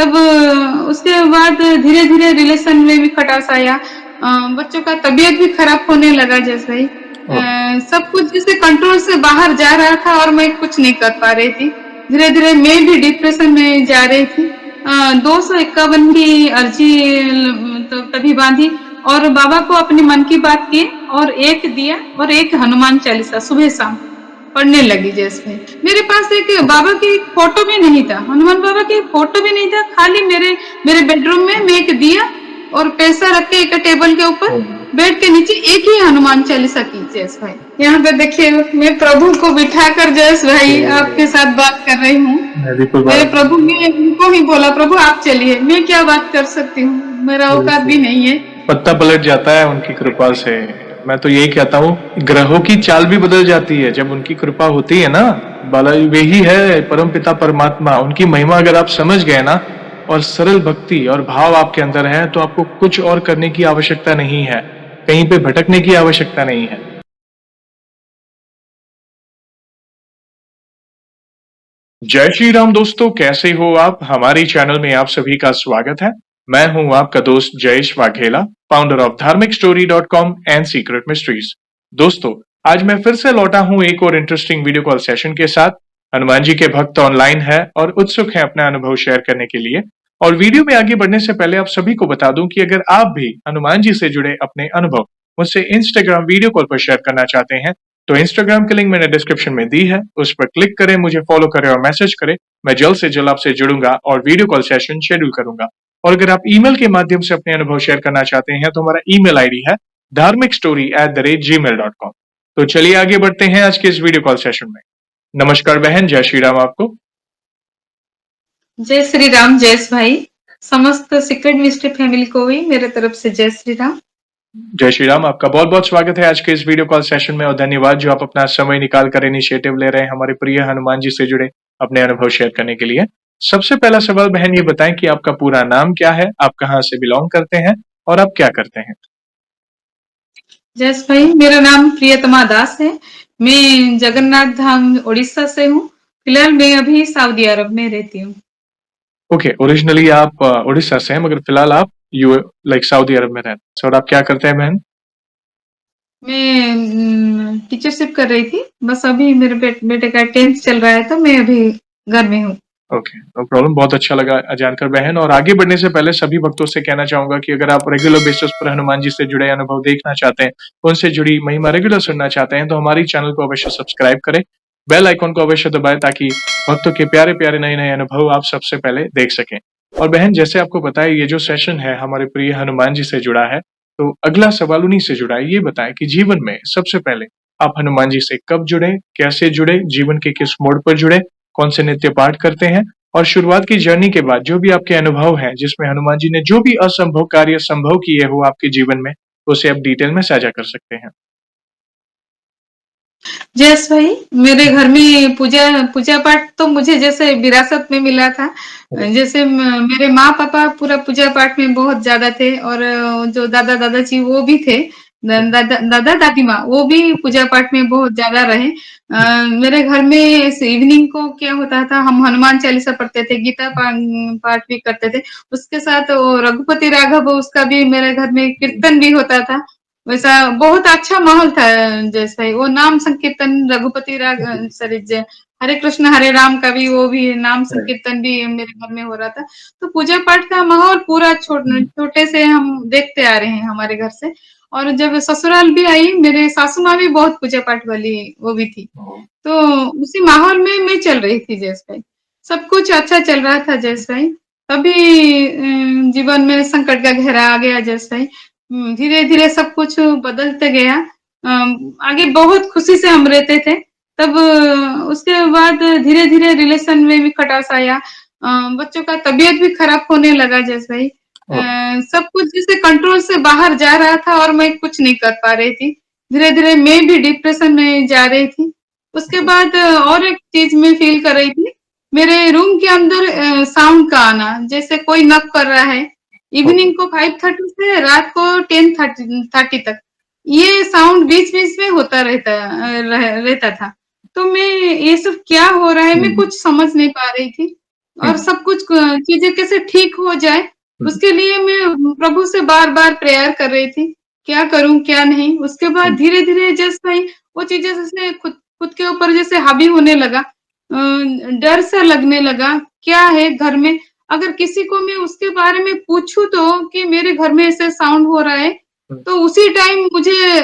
तब उसके बाद धीरे-धीरे रिलेशन में भी खटास आया। बच्चों का तबीयत भी खराब होने लगा जैसे ही। ओह! सब कुछ जैसे कंट्रोल से बाहर जा रहा था और मैं कुछ नहीं कर पा रही थी। धीरे-धीरे मैं भी डिप्रेशन में जा रही थी। 251 की अर्जी तो तभी बाँधी और बाबा को अपने मन की बात की और 1 दिया और 1 हनुमान चालीसा सुबह-शाम पढ़ने लगी जैसे। मेरे पास एक ओके, बाबा की फ़ोटो भी नहीं था, हनुमान बाबा की फ़ोटो भी नहीं था, खाली मेरे मेरे बेडरूम में मैं एक दिया और पैसा रख के एक टेबल के ऊपर, ओह! बेड के नीचे एक ही हनुमान चालीसा की जयेश भाई। यहाँ पे देखिए मैं प्रभु को बिठाकर जयेश भाई ओह! आपके साथ बात कर रही हूँ। मैं भी मेरे प्रभु ने उनको ही बोला प्रभु आप चलिए, मैं क्या बात कर सकती हूँ, मेरा औकात भी बिल्कुल, नहीं है। पत्ता पलट जाता है उनकी कृपा से। मैं तो यही कहता हूँ, ग्रहों की चाल भी बदल जाती है जब उनकी कृपा होती है ना। बाला वही है परमपिता परमात्मा, उनकी महिमा अगर आप समझ गए ना और सरल भक्ति और भाव आपके अंदर है तो आपको कुछ और करने की आवश्यकता नहीं है, कहीं पे भटकने की आवश्यकता नहीं है। जय श्री राम दोस्तों, कैसे हो आप? हमारी चैनल में आप सभी का स्वागत है। मैं हूं आपका दोस्त जयेश वाघेला, फाउंडर ऑफ धार्मिकस्टोरी.com एंड सीक्रेट मिस्ट्रीज। दोस्तों, आज मैं फिर से लौटा हूं एक और इंटरेस्टिंग वीडियो कॉल सेशन के साथ। हनुमान जी के भक्त ऑनलाइन है और उत्सुक है अपना अनुभव शेयर करने के लिए। और वीडियो में आगे बढ़ने से पहले आप सभी को बता दूं कि अगर आप भी हनुमान जी से जुड़े अपने अनुभव मुझसे इंस्टाग्राम वीडियो कॉल पर शेयर करना चाहते हैं तो इंस्टाग्राम की लिंक मैंने डिस्क्रिप्शन में दी है, उस पर क्लिक करें, मुझे फॉलो करें और मैसेज करें। मैं जल्द से जल्द आपसे जुड़ूंगा और वीडियो कॉल सेशन शेड्यूल करूंगा। और अगर आप ईमेल के माध्यम से अपने अनुभव शेयर करना चाहते हैं तो हमारा ईमेल आईडी है dharmikstory@gmail.com। तो चलिए आगे बढ़ते हैं आज के इस वीडियो कॉल सेशन में। नमस्कार बहन, जय श्री राम आपको। जय श्री राम जयेश भाई, समस्त सीक्रेट मिस्ट्री फैमिली को भी मेरे तरफ से जय श्री राम। जय श्री राम, आपका बहुत बहुत स्वागत है आज के इस वीडियो कॉल सेशन में और धन्यवाद जो आप अपना समय निकाल कर इनिशिएटिव ले रहे हैं हमारे प्रिय हनुमान जी से जुड़े अपने अनुभव शेयर करने के लिए। सबसे पहला सवाल बहन ये बताएं कि आपका पूरा नाम क्या है, आप कहाँ से बिलोंग करते हैं और आप क्या करते हैं। जयेश भाई, मेरा नाम प्रियतमा दास है। मैं जगन्नाथ धाम उड़ीसा से हूँ। फिलहाल मैं अभी सऊदी अरब में रहती हूँ। ओके, ओरिजिनली आप उड़ीसा से हैं मगर फिलहाल आप यू लाइक सऊदी अरब में रहते हैं और आप क्या करते हैं बहन। मैं टीचरशिप कर रही थी, बस अभी मेरे बेटे का 10th चल रहा है तो मैं अभी घर में हूँ। ओके, नो प्रॉब्लम, बहुत अच्छा लगा जानकर बहन। और आगे बढ़ने से पहले सभी भक्तों से कहना चाहूंगा कि अगर आप रेगुलर बेसिस पर हनुमान जी से जुड़े अनुभव देखना चाहते हैं, उनसे जुड़ी महिमा रेगुलर सुनना चाहते हैं तो हमारी चैनल को अवश्य सब्सक्राइब करें, बेल आइकॉन को अवश्य दबाएं ताकि भक्तों के प्यारे प्यारे नए नए अनुभव आप सबसे पहले देख सकें। और बहन, जैसे आपको पता है ये जो सेशन है हमारे प्रिय हनुमान जी से जुड़ा है, तो अगला सवाल उन्हीं से जुड़ा है। ये बताएं कि जीवन में सबसे पहले आप हनुमान जी से कब जुड़े, कैसे जुड़े, जीवन के किस मोड़ पर जुड़े, कौन से नित्य पाठ करते हैं और शुरुआत की जर्नी के बाद जो भी आपके अनुभव हैं जिसमें हनुमान जी ने जो भी असंभव कार्य संभव किए हो आपके जीवन में, उसे आप डिटेल में साझा कर सकते हैं। जयेश भाई, मेरे घर में पूजा पूजा पाठ तो मुझे जैसे विरासत में मिला था। जैसे मेरे माँ पापा पूरा पूजा पाठ में बहुत ज्यादा थे और जो दादा दादाजी वो भी थे। दादा दादी माँ वो भी पूजा पाठ में बहुत ज्यादा रहे। मेरे घर में इवनिंग को क्या होता था, हम हनुमान चालीसा पढ़ते थे, गीता पाठ भी करते थे। उसके साथ वो रघुपति राघव उसका भी मेरे घर में कीर्तन भी होता था। वैसा बहुत अच्छा माहौल था। जैसे वो नाम संकीर्तन रघुपति राग सॉरी हरे कृष्ण हरे राम का भी वो भी नाम संकीर्तन भी मेरे घर में हो रहा था। तो पूजा पाठ का माहौल पूरा छोटे से हम देखते आ रहे हैं हमारे घर से। और जब ससुराल भी आई, मेरे सासू माँ भी बहुत पूजा पाठ वाली वो भी थी। तो उसी माहौल में मैं चल रही थी जयेश भाई। सब कुछ अच्छा चल रहा था जयेश भाई। तभी जीवन में संकट का घेरा आ गया जयेश भाई। धीरे धीरे सब कुछ बदलते गया। आगे बहुत खुशी से हम रहते थे। तब उसके बाद धीरे धीरे रिलेशन में भी खटास आया। बच्चों का तबीयत भी खराब होने लगा जैसे ही। सब कुछ जैसे कंट्रोल से बाहर जा रहा था और मैं कुछ नहीं कर पा रही थी। धीरे धीरे मैं भी डिप्रेशन में जा रही थी। उसके बाद और एक चीज मैं फील कर रही थी। मेरे रूम के अंदर साउंड का आना, जैसे कोई नॉक कर रहा है। इवनिंग को 5:30 से रात को 10:30 तक ये साउंड बीच बीच में होता रहता था। तो मैं ये सब क्या हो रहा है मैं कुछ समझ नहीं पा रही थी। और सब कुछ चीजें कैसे ठीक हो जाए, उसके लिए मैं प्रभु से बार-बार प्रेयर कर रही थी। क्या करूँ, क्या नहीं? उसके बाद धीरे-धीरे जस्ट भाई वो चीजें जैसे खुद खुद के ऊपर जैसे हावी होने लगा। डर सा लगने लगा, क्या है घर में अगर किसी को मैं उसके बारे में पूछूँ तो कि मेरे घर में ऐसे साउंड हो रहा है, तो उसी टाइम मुझे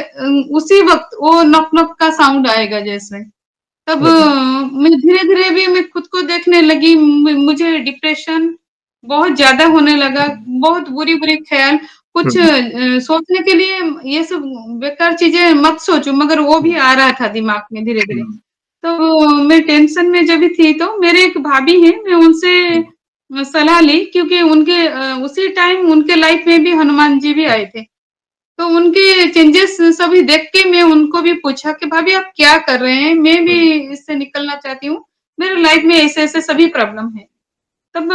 उसी वक़्त वो नॉक-नॉक का साउंड आएगा जैसे। तब मैं धीरे-धीरे भी मैं खुद को देखने लगी मुझे डिप्रेशन बहुत ज़्यादा होने लगा, बहुत बुरी-बुरी ख़्याल कुछ सोचने के लिए ये सब बेकार चीज़ें मत सोचो मगर वो भी आ रहा था दिमाग में धीरे-धीरे। तो मैं टेंशन में जब भी थी तो मेरे एक भाभी हैं, मैं उनसे सलाह ली क्योंकि उनके उसी टाइम उनके लाइफ़ में भी हनुमान जी भी आए थे। तो उनके चेंजेस सभी देख के मैं उनको भी पूछा कि भाभी आप क्या कर रहे हैं? मैं भी इससे निकलना चाहती हूँ। मेरे लाइफ में ऐसे-ऐसे सभी प्रॉब्लम है। तब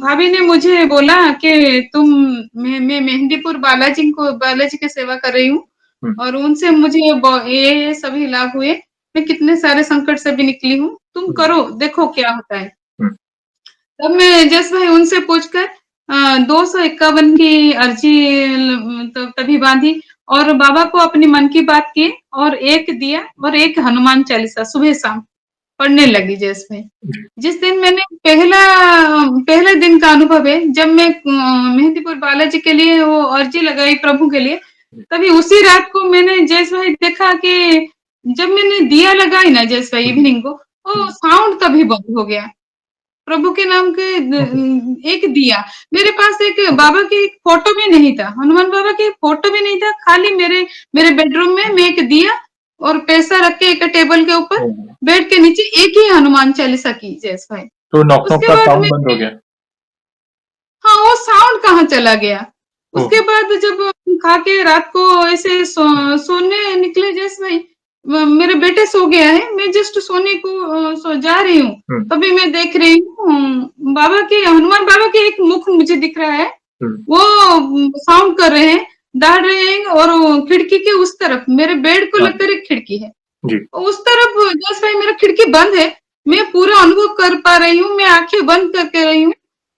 भाभी ने मुझे बोला कि तुम मैं मेहंदीपुर बालाजी की सेवा कर रही हूँ और उनसे मुझे ये सभी लाभ हुए। मैं कितने सारे संकट से भी निकली हूँ। तुम करो, देखो क्या होता है। तब मैं जस भाई उनसे पूछकर 251 की अर्जी तभी बांधी और बाबा को अपनी मन की बात की और एक दिया और एक हनुमान चालीसा सुबह शाम पढ़ने लगी जैस भाई। जिस दिन मैंने पहला पहले दिन का अनुभव है जब मैं मेहंदीपुर बालाजी के लिए वो अर्जी लगाई प्रभु के लिए, तभी उसी रात को मैंने जैस भाई देखा कि जब मैंने दिया लगाई ना जैस भाई इवनिंग को, वो साउंड तभी बंद हो गया। प्रभु के नाम के एक दिया मेरे पास एक बाबा की एक फोटो भी नहीं था, हनुमान बाबा की फोटो भी नहीं था, खाली मेरे मेरे बेडरूम में मैं एक दिया और पैसा रख के एक टेबल के ऊपर बेड के नीचे एक ही हनुमान चालीसा की जैस भाई। तो नॉक नॉक उसके का बाद साउंड मैं बंद हो गया। हाँ वो साउंड कहाँ चला गया। ओह! उसके बाद जब खा के रात को ऐसे सोने निकले जैसे भाई मेरे बेटे सो गया है, मैं जस्ट सोने को सो जा रही हूँ, तभी मैं देख रही हूँ बाबा के हनुमान बाबा के एक मुख मुझे दिख रहा है, वो साउंड कर रहे हैं, दौड़ रहे हैं और वो खिड़की के उस तरफ मेरे बेड को लगकर एक खिड़की है, जी। उस तरफ जैसे भाई मेरा खिड़की बंद है, मैं पूरा अनुभव कर पा रही हूँ, मैं आंखें बंद करके रही हूँ,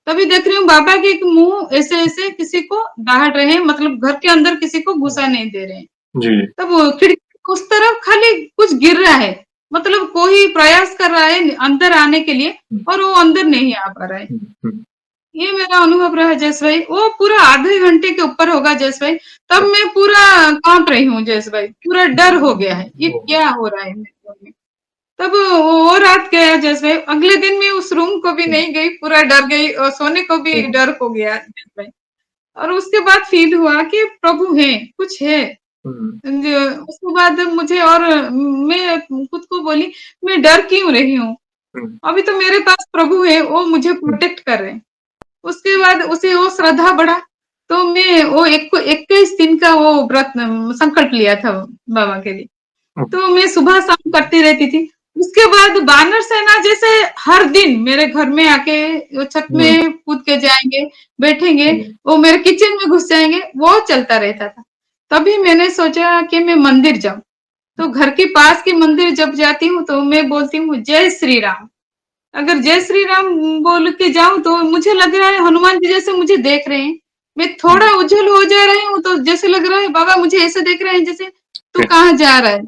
तभी देख रही हूँ बाबा के एक मुंह ऐसे-ऐसे किसी को दहाड़ रहे हैं, मतलब घर के अंदर किसी को घुसा नहीं दे रहे हैं। जी। तब वो खिड़की उस तरफ खाली कुछ गिर रहा है, मतलब कोई प्रयास कर रहा है अंदर आने के लिए और वो अंदर नहीं आ पा रहा है। ये मेरा अनुभव रहा जैस भाई, वो पूरा आधे घंटे के ऊपर होगा जैस भाई, तब मैं पूरा काँप रही हूँ जैस भाई, पूरा डर हो गया है, ये क्या हो रहा है मेरे घर में। तब वो रात गया जैसे अगले दिन मैं उस रूम को भी नहीं गई, पूरा डर गई और सोने को भी डर हो गया जैसे। और उसके बाद फ़ील हुआ कि प्रभु हैं, कुछ है। उसके बाद मुझे और मैं खुद को बोली, मैं डर क्यों रही हूँ? अभी तो मेरे पास प्रभु है, वो मुझे प्रोटेक्ट कर रहे हैं। उसके बाद उसे वो श्रद्धा बढ़ा, तो मैं वो 21 दिन का वो व्रत संकल्प लिया था बाबा के लिए। तो मैं सुबह-शाम करती रहती थी। उसके बाद वानर सेना जैसे हर दिन मेरे घर में आके वो छत में कूद के जाएँगे, बैठेंगे, वो मेरे किचन में घुस जाएँगे, वो चलता रहता था। तभी मैंने सोचा कि मैं मंदिर जाऊँ। तो घर के पास के मंदिर जब जाती हूँ तो मैं बोलती हूँ जय श्री राम। अगर जय श्री राम बोल के जाऊँ तो मुझे लग रहा है हनुमान जी जैसे मुझे देख रहे हैं। मैं थोड़ा उज्जवल हो जा रही हूँ तो जैसे लग रहा है बाबा मुझे ऐसे देख रहे हैं जैसे तू कहाँ जा रहा है?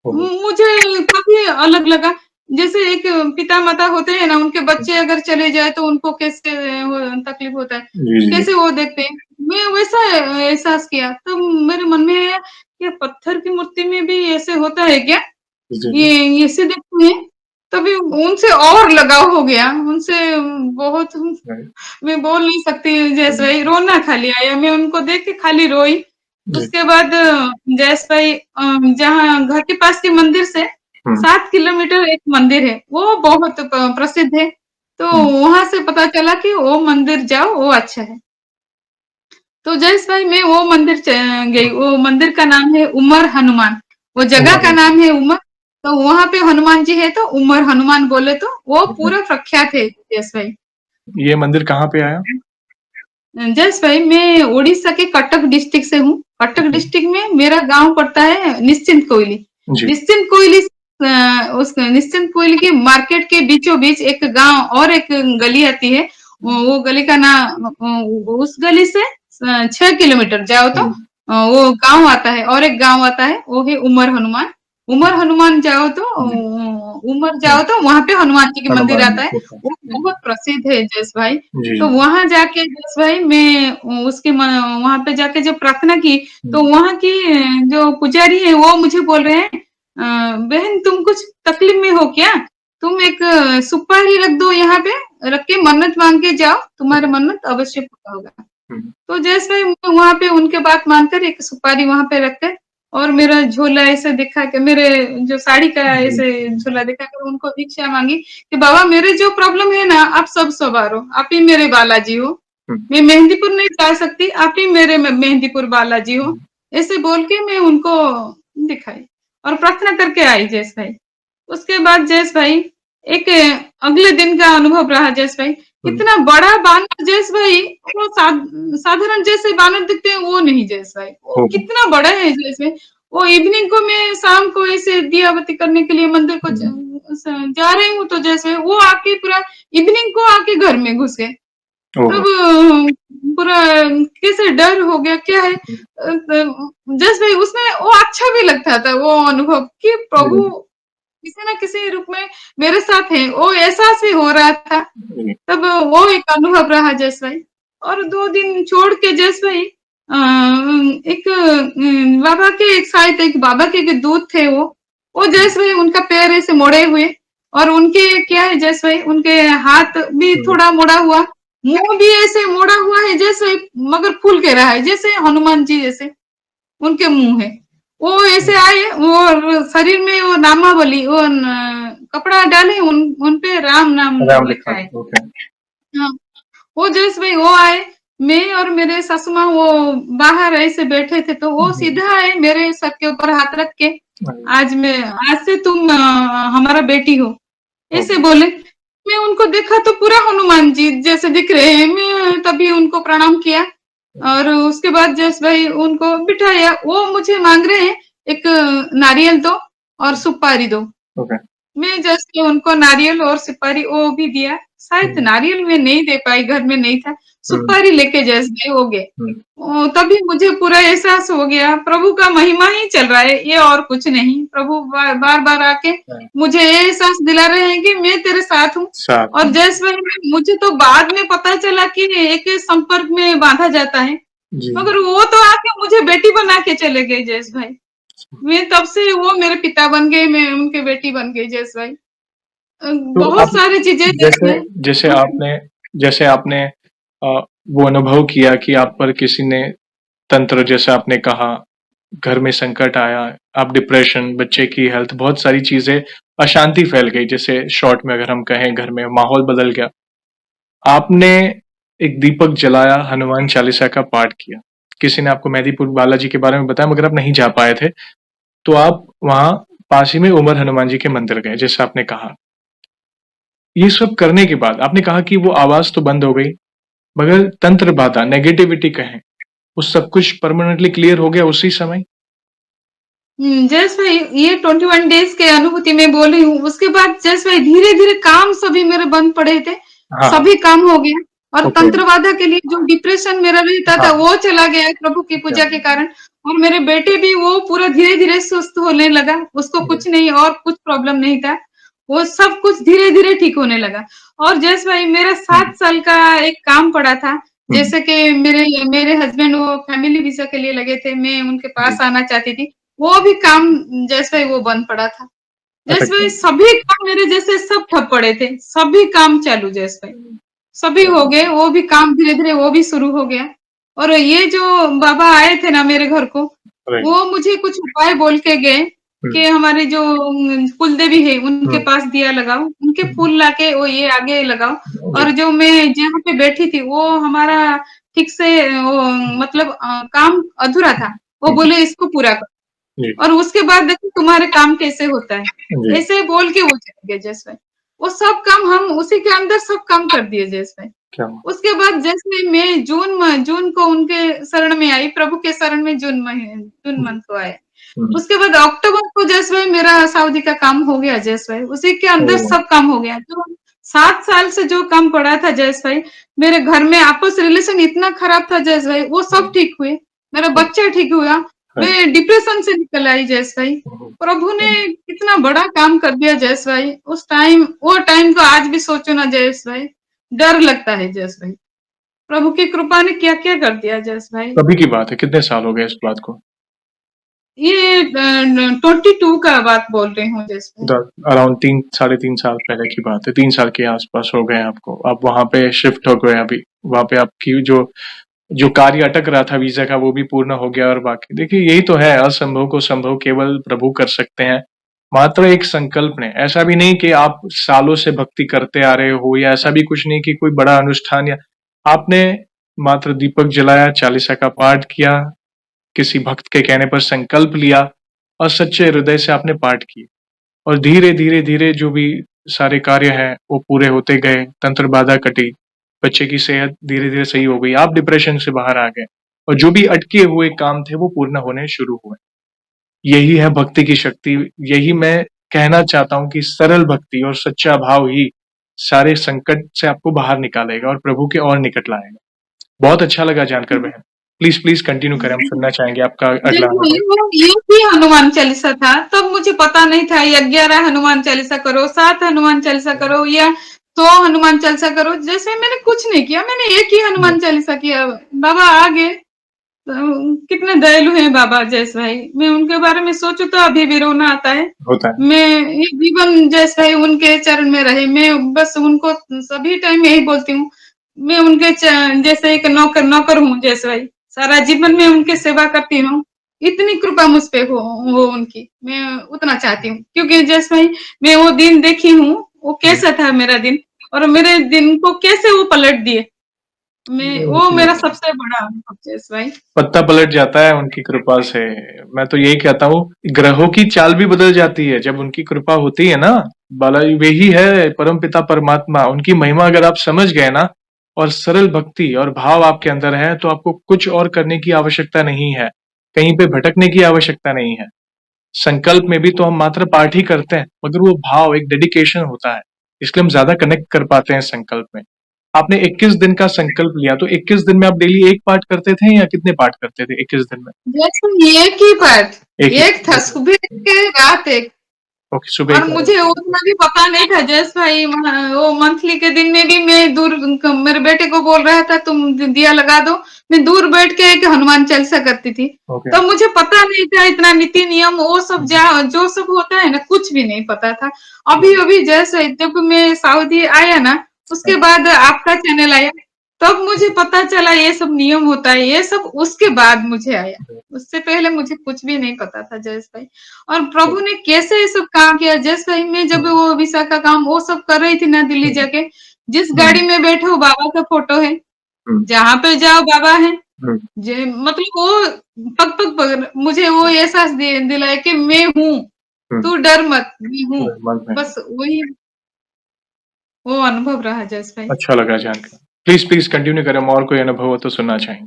मुझे काफ़ी अलग लगा। जैसे एक पिता-माता होते हैं ना, उनके बच्चे अगर चले जाएँ तो उनको कैसे वो तकलीफ़ होता है, जी, जी। कैसे वो देखते हैं। मैं वैसा एहसास किया, तो मेरे मन में आया, ये पत्थर की मूर्ति में भी ऐसे होता है क्या? जी, जी। ये ऐसे देखते हैं? तभी उनसे और लगाव हो गया, उनसे बहुत राइट। मैं बोल नहीं सकती जैसे ही रोना खाली आया, मैं उनको देख के खाली रोई। जी। उसके बाद जैस भाई जहाँ घर के पास के मंदिर से 7 किलोमीटर एक मंदिर है, वो बहुत प्रसिद्ध है। तो वहाँ से पता चला कि वो मंदिर जाओ, वो अच्छा है। तो जयेश भाई मैं वो मंदिर गई, वो मंदिर का नाम है उमर हनुमान, वो जगह का नाम है उमर। तो वहाँ पे हनुमान जी है तो उमर हनुमान बोले तो वो पूरा प्रख्यात है जयेश भाई। ये मंदिर कहाँ पे आया? जयेश भाई मैं उड़ीसा के कटक डिस्ट्रिक्ट से हूँ। कटक डिस्ट्रिक्ट में मेरा गांव पड़ता है निश्चिंत कोयली। जी। निश्चिंत कोयली उस निश्चिंतपुर की मार्केट के बीचों बीच एक गांव और एक गली आती है। वो गली का नाम, उस गली से 6 किलोमीटर जाओ तो वो गांव आता है, और एक गांव आता है वो है उमर हनुमान। उमर हनुमान जाओ तो उमर जाओ तो वहां पे हनुमान जी के मंदिर हनुमान आता है। ठीक है। वो बहुत प्रसिद्ध है जस भाई। जी। तो वहां जाके जस भाई मैं उसके वहां पे जाके जब प्रार्थना की, तो वहां की जो पुजारी है वो मुझे बोल रहे हैं, बहन तुम कुछ तकलीफ में हो क्या? तुम एक सुपारी रख दो यहाँ पे, रख के मन्नत मांग के जाओ, तुम्हारा मन्नत अवश्य पूरा होगा। तो जैसे मैं वहां पे उनके बात मानकर एक सुपारी वहां पे रखकर, और मेरा झोला ऐसे दिखा के, मेरे जो साड़ी का ऐसे झोला दिखा कर उनको भिक्षा मांगी कि बाबा मेरे जो प्रॉब्लम है ना, आप सब सवारो, आप ही मेरे बालाजी हो। मैं मेहंदीपुर नहीं जा सकती, आप ही मेरे मेहंदीपुर बालाजी हो। ऐसे बोल के मैं उनको दिखाई और प्रार्थना करके आई जैस भाई। उसके बाद जैस भाई एक अगले दिन का अनुभव रहा जैस भाई। इतना बड़ा बानर जैस भाई, वो साधारण जैसे बानर दिखते हैं वो नहीं जैस भाई, वो कितना बड़ा है जैसे। वो इवनिंग को मैं शाम को ऐसे दिया बत्ती करने के लिए मंदिर को जा रही हूँ, तो जैसे वो आके पूरा इवनिंग को आके घर में घुस गए। तब पूरा कैसे डर हो गया क्या है। जस भाई उसमें वो अच्छा भी लगता था वो अनुभव कि प्रभु किसी न किसी रूप में मेरे साथ है, वो एहसास भी हो रहा था। तब वो एक अनुभव रहा जस भाई। और 2 दिन छोड़ के जस भाई एक बाबा के एक शायद एक बाबा के दूत थे वो जस भाई उनका पैर ऐसे मोड़े हुए, और उनके क्या है जस भाई, उनके हाथ भी थोड़ा मोड़ा हुआ, मुंह भी ऐसे मोड़ा हुआ है जैसे, मगर फूल के रहा है जैसे हनुमान जी जैसे उनके मुंह है। वो ऐसे आए, वो शरीर में वो नामावली, वो कपड़ा डाले, उन पे राम नाम लिखा है। हाँ, वो जैसे भाई वो आए, मैं और मेरे सासू माँ वो बाहर ऐसे बैठे थे, तो वो सीधा आए मेरे सर के ऊपर हाथ रख के, आज से तुम हमारा बेटी हो, ऐसे बोले। मैं उनको देखा तो पूरा हनुमान जी जैसे दिख रहे हैं। मैं तभी उनको प्रणाम किया, और उसके बाद जस भाई उनको बिठाया। वो मुझे मांग रहे हैं एक नारियल दो और सुपारी दो। मैं जस्ट उनको नारियल और सुपारी वो भी दिया। शायद नारियल में नहीं दे पाई, घर में नहीं था। सुपारी लेके जैसे गए हो गए। तभी मुझे पूरा एहसास हो गया प्रभु का महिमा ही चल रहा है, ये और कुछ नहीं। प्रभु बार बार आके मुझे ये एहसास दिला रहे हैं कि मैं तेरे साथ हूँ। और जैसे भाई मुझे तो बाद में पता चला कि एक संपर्क में बांधा जाता है, मगर वो तो आके मुझे बेटी बना के चले गए जैस भाई। मैं तब से वो मेरे पिता बन गए, मैं उनके बेटी बन गई जैस भाई। तो बहुत सारी चीजें जैसे जैसे आपने वो अनुभव किया कि आप पर किसी ने तंत्र, जैसे आपने कहा, घर में संकट आया, आप डिप्रेशन, बच्चे की हेल्थ, बहुत सारी चीजें, अशांति फैल गई, जैसे शॉर्ट में अगर हम कहें, घर में माहौल बदल गया। आपने एक दीपक जलाया, हनुमान चालीसा का पाठ किया, किसी ने आपको मेहंदीपुर बालाजी के बारे में बताया मगर आप नहीं जा पाए थे, तो आप वहां पास ही में उमर हनुमान जी के मंदिर गए, जैसे आपने कहा। ये सब करने के बाद आपने कहा कि वो आवाज तो बंद हो गई, मगर तंत्र बाधा, नेगेटिविटी कहें, वो सब कुछ परमानेंटली क्लियर हो गया उसी समय? जस भाई ये 21 डेज के अनुभूति में बोल रही हूँ। उसके बाद जस भाई धीरे धीरे काम सभी मेरे बंद पड़े थे, सभी काम हो गया। और तंत्र बाधा के लिए जो डिप्रेशन मेरा रहता था वो चला गया प्रभु की पूजा के कारण। और मेरे बेटे भी वो पूरा धीरे धीरे सुस्त होने लगा, उसको कुछ नहीं और कुछ प्रॉब्लम नहीं था, वो सब कुछ धीरे धीरे ठीक होने लगा। और जस भाई मेरा 7 साल का एक काम पड़ा था, जैसे कि मेरे मेरे हस्बैंड वो फैमिली वीजा के लिए लगे थे, मैं उनके पास आना चाहती थी, वो भी काम जैसे वो बंद पड़ा था। जैसे सभी काम मेरे जैसे सब ठप पड़े थे, सभी काम चालू जैसे सभी हो गए, वो भी काम धीरे धीरे वो भी शुरू हो गया। और ये जो बाबा आए थे ना मेरे घर को, वो मुझे कुछ उपाय बोल के गए कि हमारे जो कुल देवी है उनके पास दिया लगाओ, उनके फूल लाके वो ये आगे लगाओ। और जो मैं जहाँ पे बैठी थी वो हमारा ठीक से वो मतलब काम अधूरा था, वो बोले इसको पूरा करो, और उसके बाद देखो तुम्हारे काम कैसे होता है। ऐसे बोल के वो चले गए जैसे। वो सब काम हम उसी के अंदर सब काम कर दिए जैसे। उसके बाद जैसे मैं जून को उनके शरण में आई, प्रभु के शरण में जून मंथ को आया। हुँ। उसके बाद अक्टूबर को जैसे भाई मेरा सऊदी का काम हो गया जैसे भाई, उसी के अंदर ओह! सब काम हो गया। तो 7 साल से जो काम पड़ा था जैसे भाई, मेरे घर में आपस रिलेशन इतना खराब था जैसे भाई, वो सब हुँ, ठीक हुए। मेरा हुँ, बच्चा ठीक हुआ। हाँ, मैं डिप्रेशन से निकल आई जैसे भाई। हुँ, प्रभु ने हुँ। कितना बड़ा काम कर दिया जैसे भाई। उस टाइम वो टाइम को आज भी सोचो ना जैसे भाई, डर लगता है जैसे भाई। प्रभु की कृपा ने क्या-क्या कर दिया जैसे भाई। कभी की बात है, कितने साल हो गए इस बात को? ये 22 का बात बोल रही हूँ जैसे भाई। द अराउंड 3 साढ़े 3 साल पहले की बात है, 3 साल के आस-पास हो गए आपको। आप वहाँ पे शिफ्ट हो गए अभी। वहाँ पे आपकी जो जो कार्य अटक रहा था वीज़ा का वो भी पूर्ण हो गया और बाकी देखिए यही तो है असंभव को संभव केवल प्रभु कर सकते हैं। मात्र एक संकल्प ने, ऐसा भी नहीं कि आप सालों से भक्ति करते आ रहे हो या ऐसा भी कुछ नहीं कि कोई बड़ा अनुष्ठान या आपने मात्र दीपक जलाया, चालीसा का पाठ किया, किसी भक्त के कहने पर संकल्प लिया और सच्चे हृदय से आपने पाठ किए। और धीरे, धीरे, धीरे जो भी सारे कार्य हैं, वो पूरे होते गए, तंत्र बाधा कटी, बच्चे की सेहत धीरे-धीरे सही हो गई, आप डिप्रेशन से बाहर आ गए और जो भी अटके हुए काम थे, वो पूर्ण होने शुरू हुए। यही है भक्ति की शक्ति, यही मैं कहना चाहता हूँ कि सरल भक्ति और सच्चा भाव ही सारे संकट से आपको बाहर निकालेगा और प्रभु के और निकट लाएगा। बहुत अच्छा लगा जानकर बहन। प्लीज़, प्लीज़ कंटिन्यू करें, हम सुनना चाहेंगे आपका जी, अगला अनुभव। वो एक ही हनुमान चालीसा था, तब मुझे पता नहीं था ये 11 हनुमान चालीसा करो, 7 हनुमान चालीसा करो या 100 हनुमान चालीसा करो। जैसे मैंने कुछ नहीं किया, मैंने एक ही हुँ, हनुमान चालीसा किया। बाबा आ गए। कितने दयालु हैं बाबा जैसे भाई। मैं उनके बारे में सोचूं तो अभी भी रोना आता है। होता है। मैं ये जीवन जैसे भाई उनके चरण में रहे। मैं बस उनको सभी टाइम यही बोलती हूँ। मैं उनके जैसे एक नौकर नौकर हूँ जैसे भाई। सारा जीवन में उनके सेवा करती हूँ। इतनी कृपा मुझ पे हो उनकी, मैं उतना चाहती हूँ। क्योंकि जैसे भाई मैं वो दिन देखी हूँ, वो हुँ, कैसा था मेरा दिन, और मेरे दिन को कैसे वो पलट दिए। मैं वो मेरा जी। सबसे बड़ा अनुभव जैसे भाई। पत्ता पलट जाता है उनकी कृपा से। मैं तो यही कहता हूँ, ग्रहों की चाल भी बदल जाती है जब उनकी कृपा होती है ना। बाला वही है परमपिता परमात्मा। उनकी महिमा अगर आप समझ गए ना और सरल भक्ति और भाव आपके अंदर है तो आपको कुछ और करने की आवश्यकता नहीं है। कहीं पे भटकने की आवश्यकता नहीं है। संकल्प में भी तो हम मात्र पाठ ही करते हैं, मगर वो भाव एक डेडिकेशन होता है। इसलिए हम ज्यादा कनेक्ट कर पाते हैं संकल्प में। आपने 21 दिन का संकल्प लिया तो 21 दिन में आप डेली एक पाठ करते थे या कितने पाठ करते थे 21 दिन में? जैसे एक ही बात, एक ही। एक था सुबह के रात एक। ओके, सुबह और एक मुझे उतना भी पता नहीं था जैस भाई, वो मंथली के दिन में भी मैं दूर, मेरे बेटे को बोल रहा था तुम दिया लगा दो। मैं दूर बैठ के एक हनुमान चालीसा करती थी। ओके। तो मुझे पता नहीं था इतना नीति नियम वो सब जो सब होता है ना, कुछ भी नहीं पता था। अभी अभी जैसे जब मैं सऊदी आया ना, उसके बाद आपका चैनल आया, तब मुझे पता चला ये सब नियम होता है। ये सब उसके बाद मुझे आया। उससे पहले मुझे कुछ भी नहीं पता था जयेश भाई। और प्रभु ने कैसे ये सब काम किया जयेश भाई। मैं जब वो विसा का काम वो सब कर रही थी ना दिल्ली जाके, जिस गाड़ी में बैठे हो बाबा का फोटो है, जहाँ पे जाओ बाबा है। जे मतलब वो पग पग पग मुझे वो एहसास दिलाया कि मैं हूँ, तू डर मत, मैं हूँ। बस वही वो अनुभव रहा जयेश भाई। अच्छा लगा जानकर। प्लीज प्लीज कंटिन्यू करें, हम और कोई अनुभव हो तो सुनना चाहेंगे।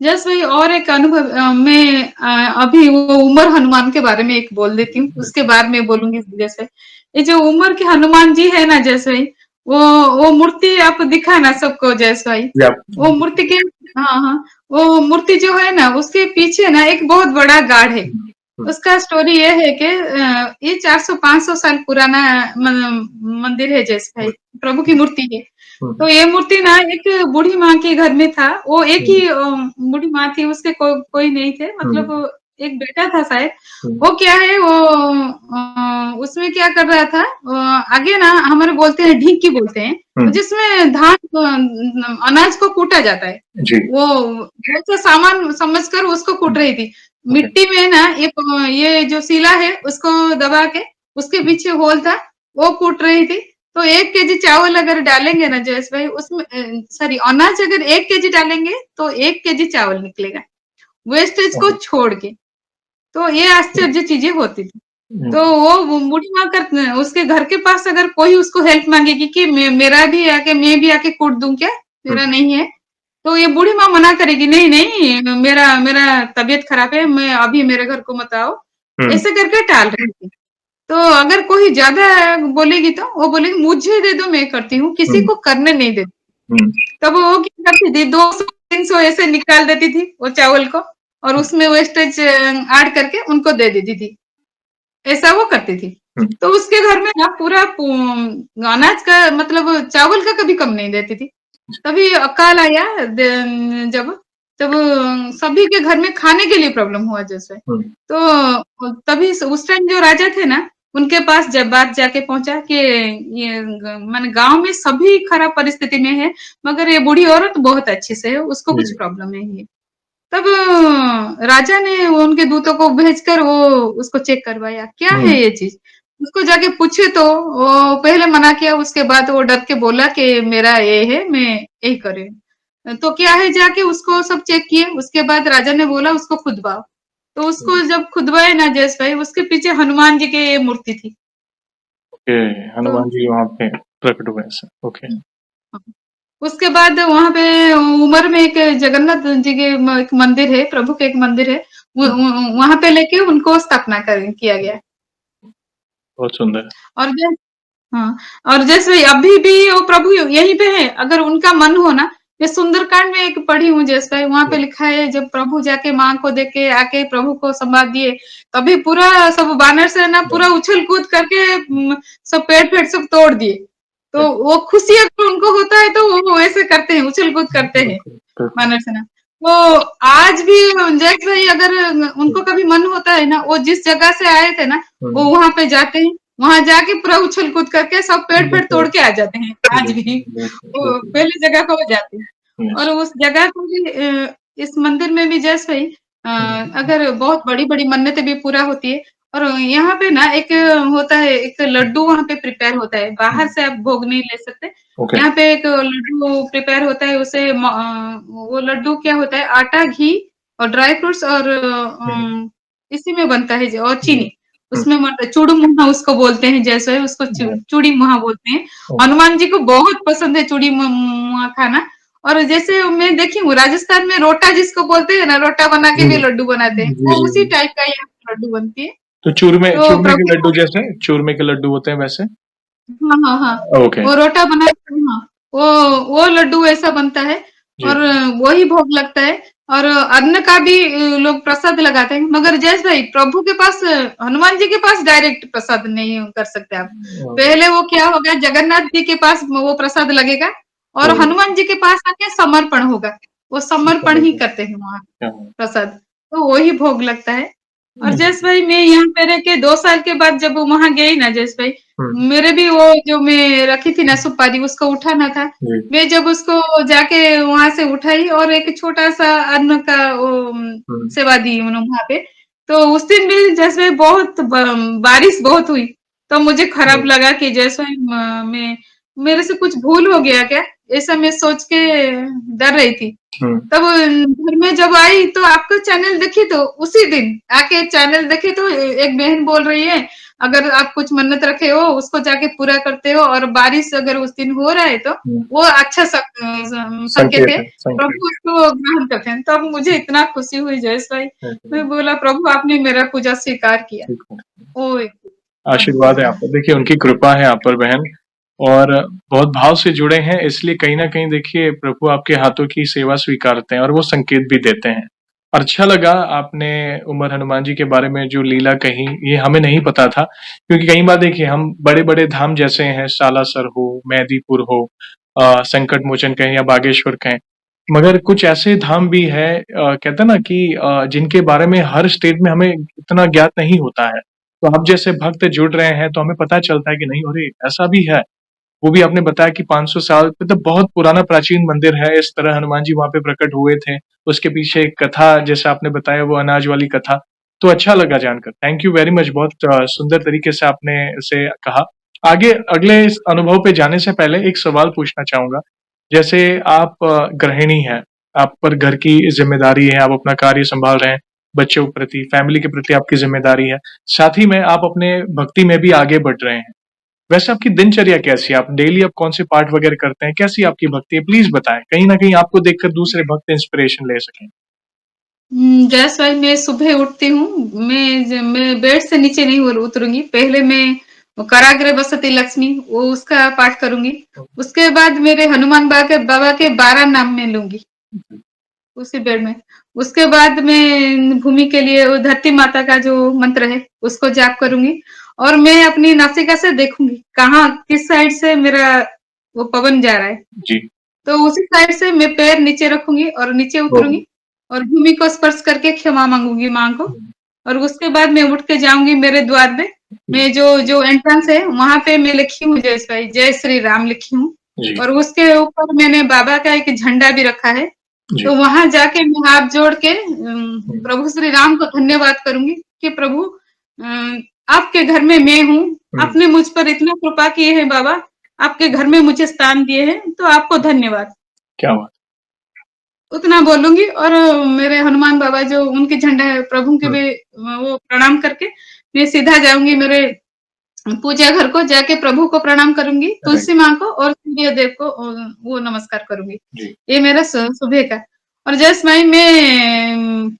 जस भाई और एक अनुभव, मैं अभी वो उमर हनुमान के बारे में एक बोल देती हूँ, उसके बाद में बोलूंगी। जैसे ये जो उमर के हनुमान जी है ना जैसे भाई, वो वो मूर्ति आप दिखा ना सबको जैसे भाई। या वो मूर्ति के, हाँ हाँ, वो मूर्ति जो है ना उसके पीछे ना एक बहुत बड़ा गाढ़ है। उसका स्टोरी ये है कि ये 400-500 साल पुराना मंदिर है जैसे भाई, प्रभु की मूर्ति है। तो ये मूर्ति ना एक बूढ़ी माँ के घर में था। वो एक ही बूढ़ी माँ थी, उसके कोई नहीं थे, मतलब वो एक बेटा था शायद। वो क्या है, वो उसमें क्या कर रहा था, आगे ना हमारे बोलते हैं ढींकी बोलते हैं, तो जिसमें धान अनाज को कूटा जाता है। जी। वो जैसे सामान समझकर उसको कूट रही थी। मिट्टी में ना ये जो शिला है उसको दबा के, उसके पीछे होल था, वो कूट रही थी। तो 1 केजी चावल अगर डालेंगे ना जयेश भाई, उसमें सॉरी अनाज अगर 1 केजी डालेंगे तो 1 केजी चावल निकलेगा, वेस्टेज को छोड़ के। तो ये आश्चर्य चीजें होती थी। तो वो बूढ़ी माँ कर उसके घर के पास अगर कोई उसको हेल्प मांगेगी कि मेरा भी आके मैं भी आके कूट दूं क्या, मेरा नहीं है, तो ये बूढ़ी माँ मना करेगी, नहीं नहीं मेरा मेरा तबीयत खराब है, मैं अभी मेरे घर को मत आओ, हुँ, ऐसे करके टाल रही थी। तो अगर कोई ज्यादा बोलेगी तो वो बोलेगी मुझे दे दो, मैं करती हूँ, किसी हुँ, को करने नहीं देती। हुँ, तब वो क्या करती थी, 200-300 ऐसे निकाल देती थी वो चावल को, और हुँ, उसमें वेस्टेज ऐड करके उनको दे देती थी। ऐसा वो करती थी। हुँ, तो उसके घर में ना पूरा अनाज का मतलब चावल का कभी कम नहीं देती थी। तभी अकाल आया जब जब सभी के घर में खाने के लिए प्रॉब्लम हुआ जैसे। हुँ, तो तभी उस टाइम जो राजा थे ना, उनके पास जब बात जाके पहुंचा कि ये माने गांव में सभी खराब परिस्थिति में है, मगर ये बूढ़ी औरत बहुत अच्छी से है, उसको कुछ जी, प्रॉब्लम नहीं है। तब राजा ने उनके दूतों को भेजकर वो उसको चेक करवाया, क्या है हुँ, ये चीज। उसको जाके पूछे तो वो पहले मना किया, उसके बाद वो डर के बोला कि मेरा ये है, मैं यही करे। तो क्या है, जाके उसको सब चेक किए, उसके बाद राजा ने बोला उसको खुदवाओ। तो हुँ, उसको जब खुदवाए ना जयेश भाई, उसके पीछे हनुमान जी की ये मूर्ति थी। ओके, तो हनुमान जी वहाँ पे प्रकट हुए ऐसे, ओके, उसके बाद वहां पे उमर में एक जगन्नाथ जी के एक मंदिर है, प्रभु के एक मंदिर है, हुँ, वहां पे लेके उनको स्थापना कर किया गया। बहुत सुंदर। और हाँ, और जैसे अभी भी वो प्रभु यहीं पे है, अगर उनका मन हो ना। मैं सुंदरकांड में एक पढ़ी हूँ जैसे, वहां पे हुँ, लिखा है जब प्रभु जाके माँ को देख के आके प्रभु को संवाद दिए, तभी पूरा सब बानर से ना हुँ, पूरा उछल कूद करके सब पेड़ पेड़ सब तोड़ दिए। जी, तो वो खुशी अगर उनको होता है तो वो ऐसे करते हैं, उछल कूद करते हैं बिल्कुल, बिल्कुल, बानर सेना। तो आज भी जैसे भाई अगर हुँ, उनको कभी मन होता है ना, वो जिस जगह से आए थे ना, वो हुँ, वहां पे जाते हैं, वहां जाके पूरा उछल कूद करके सब पेड़ पेड़ बिल्कुल, तोड़ के आ जाते हैं आज भी। बिल्कुल, बिल्कुल, वो बिल्कुल, पहली जगह को वो जाते हैं। और यस, उस जगह को भी इस मंदिर में भी जैसे भाई हुँ, अगर बहुत बड़ी बड़ी मन्नतें भी पूरा होती है। और यहाँ पे ना एक होता है, एक लड्डू वहां पे प्रिपेयर होता है, बाहर हुँ, से आप भोग नहीं ले सकते। ओके, यहाँ पे एक लड्डू प्रिपेयर होता है, उसे वो लड्डू क्या होता है, आटा, घी और ड्राई फ्रूट्स और हुँ, इसी में बनता है और हुँ, चीनी। हुँ, उसमें चूड़ू मुहा उसको बोलते हैं, जैसे उसको हुँ, चूड़ी मुहा बोलते हैं। ओके, हनुमान जी को बहुत पसंद है चूड़ी मुहा खाना। और जैसे मैं देखी हूँ राजस्थान में रोटा जिसको बोलते हैं ना, रोटा बना के जी, भी लड्डू बनाते हैं, जी, वो जी, उसी जी। टाइप का यहाँ पे लड्डू बनती है। तो चूरमे तो चूरमे के प्रभु लड्डू जैसे चूरमे के लड्डू होते हैं वैसे? हाँ, हाँ, हाँ। ओके, वो रोटा बना के हाँ, वो लड्डू ऐसा बनता है। जी, और वही भोग लगता है। और अन्न का भी लोग प्रसाद लगाते हैं, मगर जैस भाई प्रभु के पास हनुमान जी के पास डायरेक्ट प्रसाद नहीं कर सकते आप। ओके, पहले वो क्या होगा, जगन्नाथ जी के पास वो प्रसाद लगेगा, और ओके, हनुमान जी के पास आके समर्पण होगा। वो समर्पण ही समझ करते हैं वहां क्या हुआ? प्रसाद। तो वही भोग लगता है। और जी, जस भाई मैं यहाँ पे रह के 2 साल के बाद जब वहां गई ना जस भाई, हुँ, मेरे भी वो जो मैं रखी थी ना सुपारी, उसको उठाना था। जी, मैं जब उसको जाके वहां से उठाई और एक छोटा सा अन्न का वो हुँ, सेवा दी उन्होंने वहां पे। तो उस दिन भी जैसे बहुत बारिश बहुत हुई। तो मुझे खराब जी, लगा कि जैसे मैं मेरे से कुछ भूल हो गया क्या, ऐसा मैं सोच के डर रही थी। हुँ, तब घर में जब आई तो आपका चैनल देखी, तो उसी दिन आके चैनल देखे तो एक बहन बोल रही है, अगर आप कुछ मन्नत रखे हो उसको जाके पूरा करते हो, और बारिश अगर उस दिन हो रहा है तो हुँ, वो अच्छा संकेत संकेत है, है, संकेत, प्रभु उसको ग्रहण करते हैं। तब मुझे इतना खुशी हुई जयेश भाई। मैं बोला प्रभु आपने मेरा पूजा स्वीकार किया। ठीक है। ओ एक आशीर्वाद अद्भुत है आप पर। देखिए उनकी कृपा है आप पर बहन और बहुत भाव से जुड़े हैं इसलिए कहीं न कहीं देखिए प्रभु आपके हाथों की सेवा स्वीकारते हैं और वो संकेत भी देते हैं। और अच्छा लगा आपने उमर हनुमान जी के बारे में जो लीला कही, ये हमें नहीं पता था क्योंकि कई बार देखिए हम बड़े-बड़े धाम जैसे हैं सालासर हो, मेहंदीपुर हो संकट मोचन कहें या बागेश्वर कहें, मगर कुछ ऐसे धाम भी हैं कहते हैं ना कि जिनके बारे में हर स्टेट में हमें इतना ज्ञात नहीं होता है। तो आप जैसे भक्त जुड़ रहे हैं तो हमें पता चलता है कि नहीं अरे ऐसा भी है। वो भी आपने बताया कि 500 साल मतलब बहुत पुराना प्राचीन मंदिर है, इस तरह हनुमान जी वहाँ पे प्रकट हुए थे। उसके पीछे एक कथा जैसे आपने बताया वो अनाज वाली कथा, तो अच्छा लगा जानकर। थैंक यू वेरी मच बहुत सुंदर तरीके से आपने इसे कहा। आगे अगले इस अनुभव पे जाने से पहले एक सवाल पूछना चाहूँगा। जैसे आप गृहिणी हैं, आप पर घर की ज़िम्मेदारी है, आप अपना कार्य सँभाल रहे हैं, बच्चों के प्रति, फैमिली के प्रति आपकी ज़िम्मेदारी है। साथ ही में आप अपने भक्ति में भी आगे बढ़ रहे हैं। वैसे आपकी दिनचर्या कैसी है? आप डेली आप कौन-से पाठ वगैरह करते हैं? कैसी आपकी भक्ति है? प्लीज़ बताएँ। कहीं न कहीं आपको देखकर दूसरे भक्त इंस्पिरेशन ले सकें। जैसे मैं सुबह उठती हूँ, मैं बेड से नीचे नहीं उतरूँगी। पहले मैं वो कराग्रे बसती लक्ष्मी वो उसका पाठ करूँगी। उसके बाद मेरे हनुमान बाबा के 12 नाम मैं लूँगी, उसी बेड में। उसके बाद मैं भूमि के लिए वो धरती माता का जो मंत्र है, उसको जाप करूँगी और मैं अपनी नासिका से देखूँगी, कहाँ किस साइड से मेरा वो पवन जा रहा है। जी। तो उसी साइड से मैं पैर नीचे रखूँगी और नीचे ओह! उतरूँगी और भूमि को स्पर्श करके क्षमा माँगूँगी माँ को हुँ, और उसके बाद मैं उठ के जाऊँगी मेरे द्वार पे। जी, मैं जो जो एंट्रेंस है वहाँ पे मैं लिखी हूँ जय श्री राम लिखी हूँ जी, और उसके ऊपर मैंने बाबा का एक झंडा भी रखा है। जी। तो वहाँ जाके मैं हाथ जोड़ के हुँ, प्रभु श्री राम को धन्यवाद करूँगी कि प्रभु आपके घर में मैं हूँ, हुँ, आपने मुझ पर इतना कृपा किए हैं बाबा, आपके घर में मुझे स्थान दिए हैं, तो आपको धन्यवाद। क्या बात! उतना बोलूँगी और मेरे हनुमान बाबा जो उनके झंडा है प्रभु के हुँ, भी वो प्रणाम करके मैं सीधा जाऊँगी मेरे पूजा घर को जाके प्रभु को प्रणाम करूँगी, राइट, तुलसी माँ को और सूर्य देव को वो नमस्कार करूँगी। जी। ये मेरा सुबह का और जस्ट भाई मैं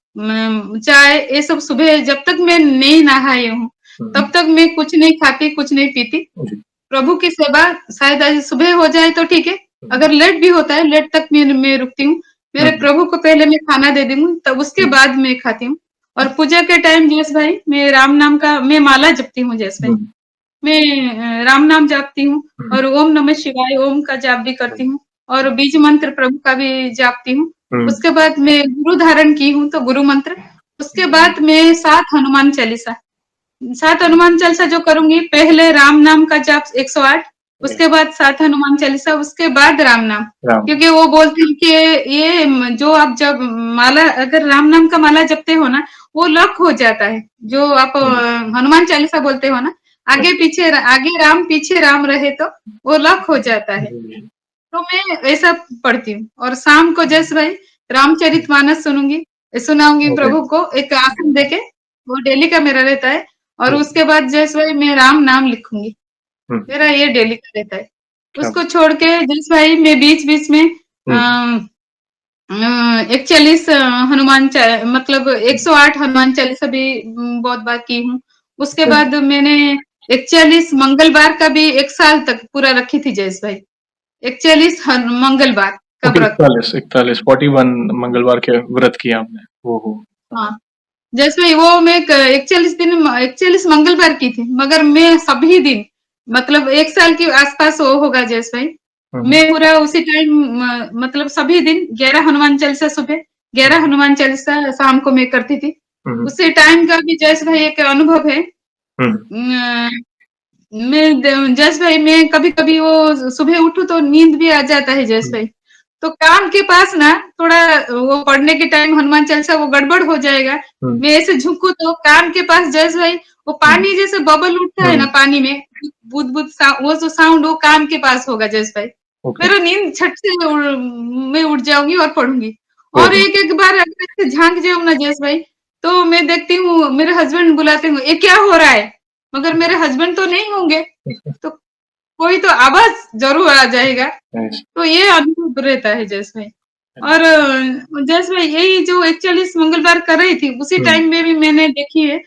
चाय ये सब सुबह जब तक मैं नहीं नहाई हूँ, हुँ, तब हुँ, तक मैं कुछ नहीं खाती, कुछ नहीं पीती। जी, प्रभु की सेवा शायद आज सुबह हो जाए तो ठीक है, हुँ, अगर लेट भी होता है, लेट तक मैं रुकती हूँ। हुँ, मेरे प्रभु को पहले मैं खाना दे दी हूँ, तब उसके हुँ, बाद मैं खाती हूँ और पूजा के टाइम जयेश भाई मैं राम नाम का मैं माला जपती हूँ जयेश भाई। हुँ, मैं राम नाम जापती हूँ हुँ, और ओम नमः शिवाय ओम का जाप भी करती हूँ और बीज मंत्र प्रभु का भी जापती हूँ। हुँ, उसके बाद मैं गुरु धारण की हूँ तो गुरु मंत्र, उसके बाद मैं 7 हनुमान चालीसा 7 हनुमान चालीसा जो करूँगी, पहले राम नाम का जाप 108 राइट, उसके बाद 7 हनुमान चालीसा, उसके बाद राम नाम। राम, क्योंकि वो बोलते हैं कि ये जो आप जब माला अगर राम नाम का माला जपते हो ना, वो लॉक हो जाता है। जो आप हुँ, हनुमान चालीसा बोलते हो ना, राइट, आगे राम पीछे राम रहे तो वो लॉक हो जाता है। जी, तो मैं ऐसा पढ़ती हूँ और शाम को जैसे भाई रामचरितमानस सुनूंगी, सुनाऊंगी ओके, प्रभु को एक आसन देके, वो डेली का मेरा रहता है और हुँ, उसके बाद जैसे भाई मैं राम नाम लिखूंगी, हुँ, मेरा ये डेली का रहता है। क्या उसको छोड़ के जैसे भाई मैं बीच बीच में हुँ, 41 हनुमान मतलब 108 हनुमान चालीसा भी बहुत बार की हूँ। उसके ओके, बाद मैंने 41 मंगलवार का भी 1 साल तक पूरा रखी थी जयेश भाई। 41 मंगलवार का ओके व्रत। 41 41 मंगलवार के व्रत किया आपने। ओहो! हाँ, हाँ, जैसे वो मैं 41 मंगलवार की थी, मगर मैं सभी दिन मतलब 1 साल के आसपास वो होगा जैसे भाई। हुँ, मैं पूरा उसी टाइम मतलब सभी दिन 11 हनुमान चालीसा सुबह, 11 हनुमान चालीसा शाम को मैं करती थी। हुँ, हुँ, उसी टाइम का भी जैसे भाई एक अनुभव है। हुँ, जस भाई मैं कभी-कभी वो सुबह उठूँ तो नींद भी आ जाता है जस हुँ, भाई। तो कान के पास ना थोड़ा वो पढ़ने के टाइम हनुमान चालीसा वो गड़बड़ हो जाएगा। हुँ, मैं ऐसे झुकूँ तो कान के पास जस भाई वो हुँ, पानी जैसे बबल उठता है हुँ, ना पानी में, बूँद-बूँद वो जो साउंड वो कान के पास होगा जस भाई। ओके, मेरा नींद झट से मैं उठ जाऊँगी और पढ़ूँगी। और ओहो! एक-एक बार अगर ऐसे झाँक जाऊँ ना जस भाई, तो मैं देखती हूँ मेरे हस्बैंड बुलाते हैं, "ये क्या हो रहा है?" मगर मेरे हस्बैंड तो नहीं होंगे, तो कोई तो आवाज़ ज़रूर आ जाएगा, नाइस, तो ये अद्भुत रहता है जैसे। और जैसे यही जो 41 मंगलवार कर रही थी, उसी हुँ, टाइम में भी मैंने देखी है,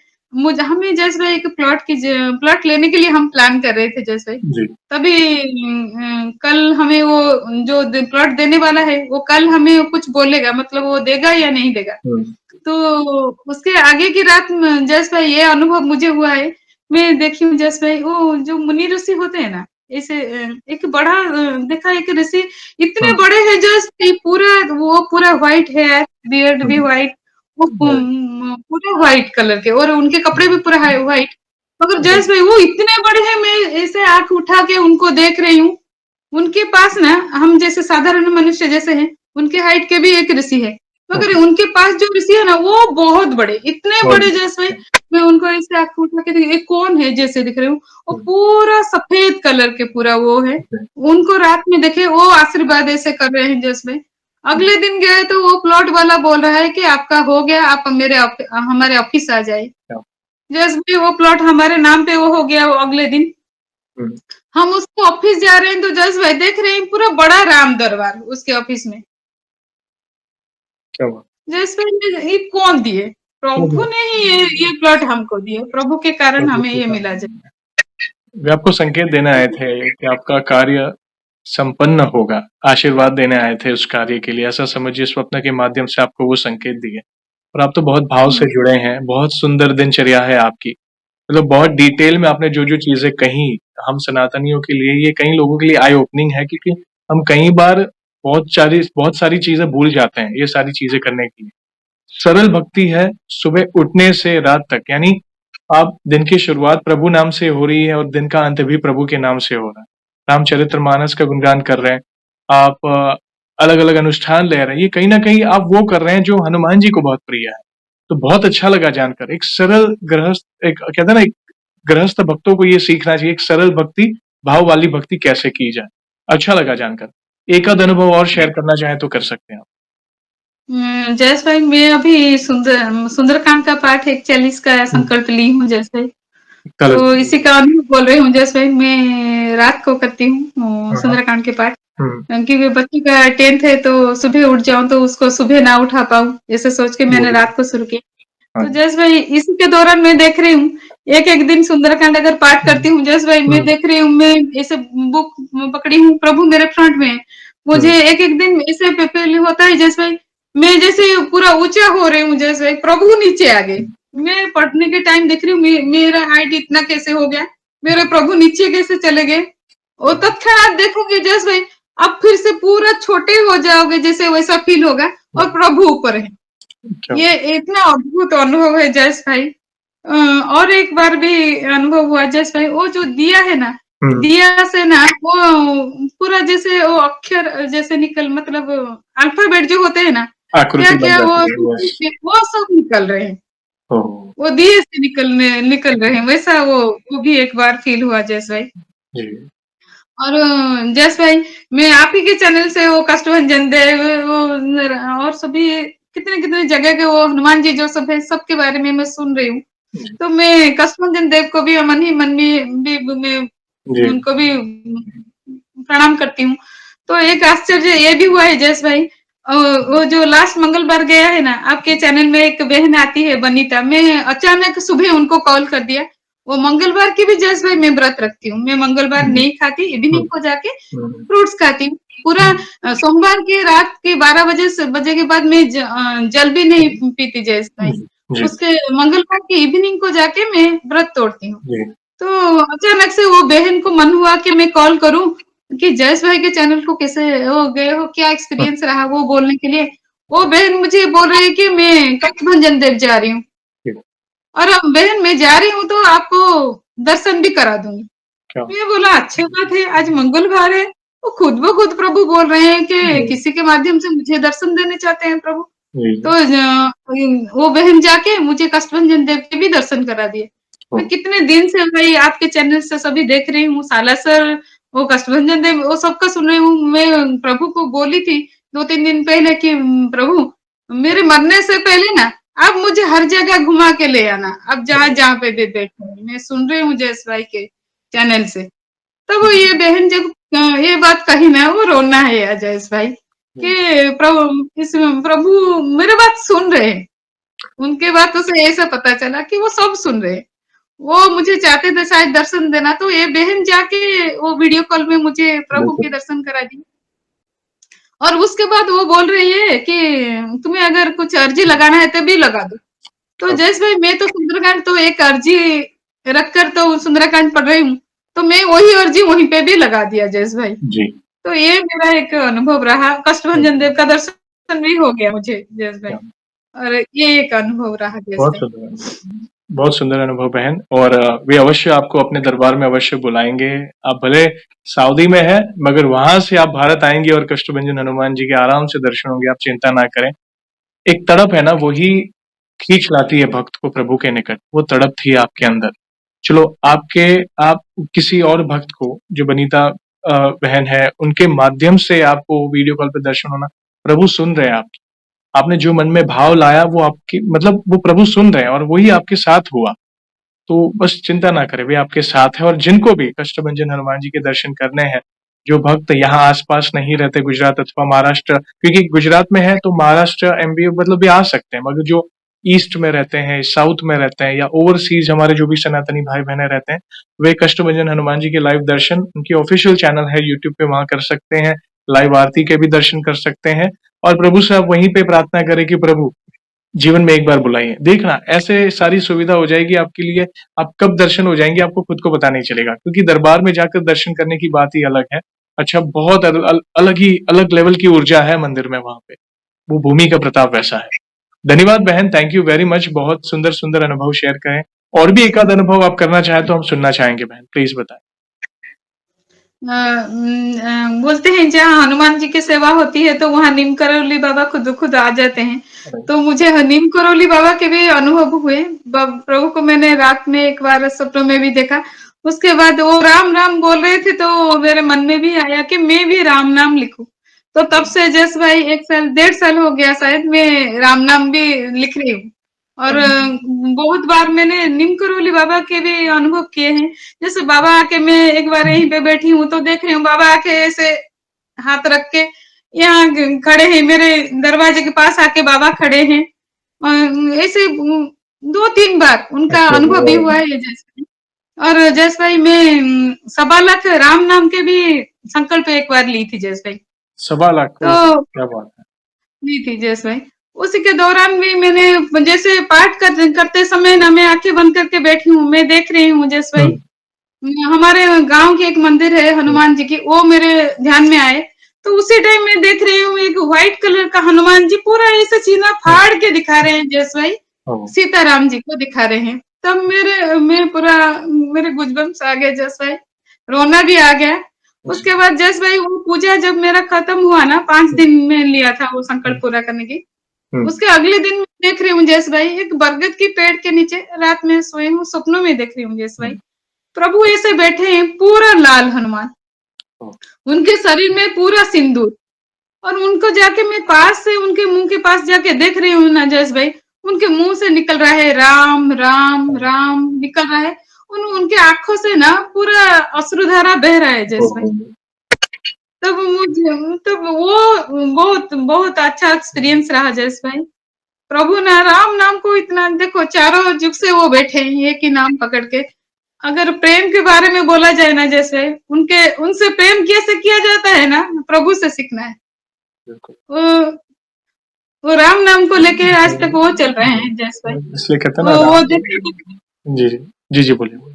हमें जैसे एक प्लॉट लेने के लिए हम प्लान कर रहे थे जैसे। जी, तभी कल हमें वो जो प्लॉट देने वाला है, वो कल हमें कुछ बोलेगा मतलब वो देगा या नहीं देगा। हुँ, तो उसके आगे की रात में जस भाई ये अनुभव मुझे हुआ है। मैं देखी हूँ जस भाई वो जो मुनि ऋषि होते हैं ना, ऐसे एक बड़ा देखा एक ऋषि इतने हुँ, बड़े हैं जस कि पूरा व्हाइट हेयर, बियर्ड हुँ, भी व्हाइट, वो राइट, पूरे व्हाइट कलर के और उनके कपड़े भी पूरा व्हाइट। मगर राइट, जस भाई वो इतने बड़े हैं, मैं ऐसे आँख उठा के उनको देख रही हूँ। उनके पास ना हम जैसे साधारण मनुष्य जैसे हैं, उनके हाइट के भी एक ऋषि है। मगर ओके, उनके पास जो ऋषि है ना वो बहुत बड़े, इतने बहुत बड़े जैसे मैं उनको ऐसे आँख उठा के ये कौन है जैसे दिख रही हूँ। और हुँ, पूरा सफेद कलर के पूरा वो है। ओके, उनको रात में देखे वो आशीर्वाद ऐसे कर रहे हैं जैसे। हुँ, अगले दिन गए तो वो प्लॉट वाला बोल रहा है कि आपका हो गया, आप हमारे ऑफिस आ जाइए। क्या जैसे भी वो प्लॉट हमारे नाम पे वो हो गया वो अगले दिन। हम्म। हम उसके ऑफिस जा रहे हैं तो जस्ट भाई देख रहे हैं पूरा बड़ा राम दरबार उसके ऑफिस में। क्या हुआ? जस्ट भाई ये कौन दिए? प्रभु प्रभु। ने ही ये प्लॉट हमको दिए, प्रभु के कारण प्रभु हमें के ये मिला। कारण। वे आपको संकेत देने आए थे कि आपका कार्य संपन्न होगा, आशीर्वाद देने आए थे उस कार्य के लिए, ऐसा समझिए स्वप्न के माध्यम से आपको वो संकेत दिए। और आप तो बहुत भाव से हम्म, जुड़े हैं, बहुत सुंदर दिनचर्या है आपकी। मतलब बहुत डिटेल में आपने जो-जो चीज़ें कही, हम सनातनियों के लिए ये कई लोगों के लिए आई ओपनिंग है, क्योंकि हम कई बार बहुत सारी चीज़ें भूल जाते हैं, ये सारी चीज़ें करने के लिए। सरल भक्ति है सुबह उठने से रात तक, यानी आप दिन की शुरुआत प्रभु नाम से हो रही है और दिन का अंत भी प्रभु के नाम से हो रहा है। रामचरितमानस का गुणगान कर रहे हैं, आप अलग-अलग अनुष्ठान ले रहे हैं, ये कहीं न कहीं आप वो कर रहे हैं जो हनुमान जी को बहुत प्रिय है। तो बहुत अच्छा लगा जानकर, एक सरल गृहस्थ, एक कहते हैं ना, एक गृहस्थ भक्तों को ये सीखना चाहिए, एक सरल भक्ति, भाव वाली भक्ति कैसे की जाए। अच्छा लगा जानकर। एक आध अनुभव और शेयर करना चाहें तो कर सकते हैं आप। जयेश भाई मैं अभी सुंदरकांड का पाठ 41 का हुँ, संकल्प ली हूँ जयेश भाई। कलश। तो इसी का अनुभव बोल रही हूँ जयेश भाई। मैं रात को करती हूँ हाँ, हाँ। सुंदरकांड के पाठ, हुँ, क्योंकि बच्ची का 10th है तो सुबह उठ जाऊं तो उसको सुबह ना उठा पाऊं, ऐसे सोच के वो मैंने भी। रात को शुरू किया। हाँ तो जी। जयेश भाई इसी के दौरान मैं देख रही हूँ, एक एक दिन सुंदरकांड अगर पाठ हुँ, करती हूँ जयेश भाई, मैं हुँ, देख रही हूँ मैं ऐसे बुक पकड़ी हूँ, प्रभु मेरे फ्रंट में है। हुँ, मुझे एक एक दिन ऐसे फील होता है जयेश भाई, मैं जैसे पूरा ऊंचा हो रही हूँ जयेश भाई, प्रभु नीचे आ गए। हुँ, मैं पढ़ने के टाइम देख रही हूँ मेरा हाइट इतना कैसे हो गया, मेरे हुँ, प्रभु नीचे कैसे चले गए। और हुँ, तत्क्षणात देखोगे जयेश भाई, अब फिर से पूरा छोटे हो जाओगे, जैसे वैसा फील होगा, और हुँ, प्रभु ऊपर है। क्या ये इतना अद्भुत अनुभव है जयेश भाई। और एक बार भी अनुभव हुआ जयेश भाई, वो जो दिया है ना, हुँ, दिया से ना वो पूरा जैसे वो अक्षर जैसे निकल, मतलब अल्फाबेट जो होते हैं ना, क्या आकृति बन क्या वो जाती है, यस। वो सब निकल रहे हैं, ओह! वो दिए से निकल रहे हैं, वैसा वो भी एक बार फील हुआ जयेश भाई। जी, और जस भाई मैं आप ही के चैनल से वो कष्टभंजन देव, वो और सभी कितने कितने जगह के वो हनुमान जी जो सब है, सबके बारे में मैं सुन रही हूँ। जी, तो मैं कष्टभंजन देव को भी मन ही मन में भी मैं जी, उनको भी प्रणाम करती हूँ। तो एक आश्चर्य ये भी हुआ है जस भाई, वो जो लास्ट मंगलवार गया है ना, आपके चैनल में एक बहन आती है बनीता, मैं अचानक सुबह उनको कॉल कर दिया। वो मंगलवार की भी जस भाई मैं व्रत रखती हूँ, मैं मंगलवार हुँ, नहीं खाती, हुँ, इवनिंग को जाके हुँ, फ्रूट्स खाती हूँ पूरा। हुँ, सोमवार के रात के 12 बजे के बाद मैं जल भी नहीं पीती जयस भाई। जी, जी, उसके मंगलवार की इवनिंग को जाके मैं व्रत तोड़ती हूँ। जी, तो अचानक से वो बहन को मन हुआ कि मैं कॉल करूं कि जयेश भाई के चैनल को कैसे हो गए हो, क्या हुँ, एक्सपीरियंस रहा, वो बोलने के लिए। वो बहन मुझे बोल रही है कि मैं कष्टभंजन देव जा रही हूँ, जी, और अब बहन मैं जा रही हूँ तो आपको दर्शन भी करा दूंगी। क्या? मैं बोला अच्छी बात है, आज मंगलवार है। वो खुद ब खुद प्रभु बोल रहे हैं कि जी, किसी के माध्यम से मुझे दर्शन देने चाहते हैं प्रभु। जी, तो जी, वो बहन जाके मुझे कष्टभंजन देव के भी दर्शन करा दिए। मैं ओह! कितने दिन से भाई आपके चैनल से सभी देख रही हूँ, सालासर, वो कष्टभंजन देव, वो सबका सुन रही हूँ। मैं प्रभु को बोली थी 2-3 दिन पहले कि प्रभु मेरे मरने से पहले ना आप मुझे हर जगह घुमा के ले आना, अब जहाँ जहाँ पे भी बैठे मैं सुन रही हूँ जयेश भाई के चैनल से। तब वो ये बहन जब ये बात कही ना, वो रोना है यार जयेश भाई, हुँ, कि प्रभु मेरे बात सुन रहे हैं। उनके बातों से ऐसा पता चला कि वो सब सुन रहे हैं। वो मुझे चाहते थे शायद दर्शन देना, तो ये बहन जाके वो वीडियो कॉल में मुझे प्रभु के बिल्कुल, दर्शन करा दी। और उसके बाद वो बोल रही है कि तुम्हें अगर कुछ अर्जी लगाना है तो भी लगा दो। तो क्या? जयेश भाई मैं तो सुंदरकांड तो एक अर्जी रखकर तो सुंदरकांड पढ़ रही हूँ, तो मैं वही अर्जी वहीं पे भी लगा दिया जयेश भाई। जी, तो ये मेरा एक अनुभव रहा, कष्टभंजन देव का दर्शन भी हो गया मुझे जयेश भाई। क्या? और ये एक अनुभव रहा जयेश बहुत भाई। सुंदर अनुभव। बहुत सुंदर अनुभव बहन, और वे अवश्य आपको अपने दरबार में अवश्य बुलाएँगे। आप भले सऊदी में हैं, मगर वहाँ से आप भारत आएँगे और कष्टभंजन हनुमान जी के आराम से दर्शन होंगे, आप चिंता ना करें। एक तड़प है ना, वही खींच लाती है भक्त को प्रभु के निकट, वो तड़प थी आपके अंदर। चलो, आप किसी और भक्त को, जो बनीता बहन है, उनके माध्यम से आपको वीडियो कॉल पे दर्शन होना, प्रभु सुन रहे हैं आप। आपने जो मन में भाव लाया वो आपकी, मतलब वो प्रभु सुन रहे हैं और वही आपके साथ हुआ। तो बस चिंता ना करें, वे आपके साथ है। और जिनको भी कष्टभंजन हनुमान जी के दर्शन करने हैं, जो भक्त यहाँ आसपास नहीं रहते गुजरात अथवा महाराष्ट्र, क्योंकि गुजरात में है तो महाराष्ट्र एमपी मतलब भी आ सकते हैं, मगर जो ईस्ट में रहते हैं, साउथ में रहते हैं या ओवरसीज हमारे जो भी सनातनी भाई बहने रहते हैं, वे कष्टभंजन हनुमान जी के लाइव दर्शन उनकी ऑफिशियल चैनल है यूट्यूब पे, वहां कर सकते हैं। लाइव आरती के भी दर्शन कर सकते हैं और प्रभु से आप वहीं पे प्रार्थना करें कि प्रभु जीवन में एक बार बुलाइए। देखना ऐसे सारी सुविधा हो जाएगी आपके लिए, आप कब दर्शन हो जाएंगे आपको खुद को पता नहीं चलेगा, क्योंकि दरबार में जाकर दर्शन करने की बात ही अलग है। अच्छा, बहुत अलग ही अलग लेवल की ऊर्जा है मंदिर में वहां पे, वो भूमि का प्रताप वैसा है। धन्यवाद बहन, थैंक यू वेरी मच, बहुत सुंदर सुंदर अनुभव शेयर करें। और भी एक आध अनुभव आप करना चाहें तो हम सुनना चाहेंगे बहन, प्लीज बताएं। बोलते हैं जहाँ हनुमान जी की सेवा होती है तो वहाँ नीम करौली बाबा खुद खुद आ जाते हैं। तो मुझे नीम करौली बाबा के भी अनुभव हुए। प्रभु को मैंने रात में एक बार सपनों में भी देखा। उसके बाद वो राम राम बोल रहे थे तो मेरे मन में भी आया कि मैं भी राम नाम लिखूं। तो तब से जस भाई 1 साल 1.5 साल हो गया शायद मैं राम नाम भी लिख रही हूँ। और बहुत बार मैंने नीम करौली बाबा के भी अनुभव किए हैं। जैसे बाबा आके, मैं एक बार यहीं पे बैठी हूँ तो देख रही हूँ बाबा आके ऐसे हाथ रख के यहाँ खड़े हैं, मेरे दरवाजे के पास आके बाबा खड़े हैं। ऐसे 2-3 बार उनका अच्छा, अनुभव भी हुआ है जैसे। और जैस भाई मैं 1.25 लाख राम नाम के भी संकल्प एक बार ली थी जैस भाई। 1.25 लाख, तो क्या बात है। ली थी जैस भाई। उसी के दौरान भी मैंने जैसे पाठ करते समय ना मैं आंखें बंद करके बैठी हूँ, मैं देख रही हूँ जैस भाई। हम्म, हमारे गांव की एक मंदिर है हनुमान जी की, वो मेरे ध्यान में आए। तो उसी टाइम मैं देख रही हूँ एक व्हाइट कलर का हनुमान जी पूरा ऐसे सीना हम्म, फाड़ के दिखा रहे हैं जैस भाई, हम्म, सीताराम जी को दिखा रहे हैं। तब मैं पूरा मेरे गूजबम्स आ गए जस भाई, रोना भी आ गया। जी, उसके बाद जस भाई वो पूजा जब मेरा खत्म हुआ ना, 5 दिन में लिया था वो संकल्प हम्म, पूरा करने की। हम्म, उसके अगले दिन मैं देख रही हूँ जस भाई एक बरगद की पेड़ के नीचे रात में सोई हूँ, सपनों में देख रही हूँ जस भाई हम्म, प्रभु ऐसे बैठे हैं, पूरा लाल हनुमान, हम्म, उनके शरीर में पूरा सिंदूर। और उनको जाके मैं पास से उनके मुंह के पास जाके देख रही हूँ ना जस भाई, उनके मुंह से निकल रहा है राम राम हम्म, राम निकल रहा है। उनके आंखों से ना पूरा अश्रुधारा बह रहा है जस भाई। हम्म, तब मुझे तब वो बहुत बहुत अच्छा एक्सपीरियंस रहा जस भाई। प्रभु ना राम नाम को इतना देखो, चारों जुग से वो बैठे हैं एक ही नाम पकड़ के। अगर प्रेम के बारे में बोला जाए ना जैसे, उनके उनसे प्रेम कैसे किया जाता है ना, प्रभु से सीखना है। बिल्कुल। वो वो राम नाम को लेके आज तक वो चल रहे हैं जैसे। इसलिए कहते हैं ना वो राम। देखिए, जी जी, जी जी, बोलिए बोलिए।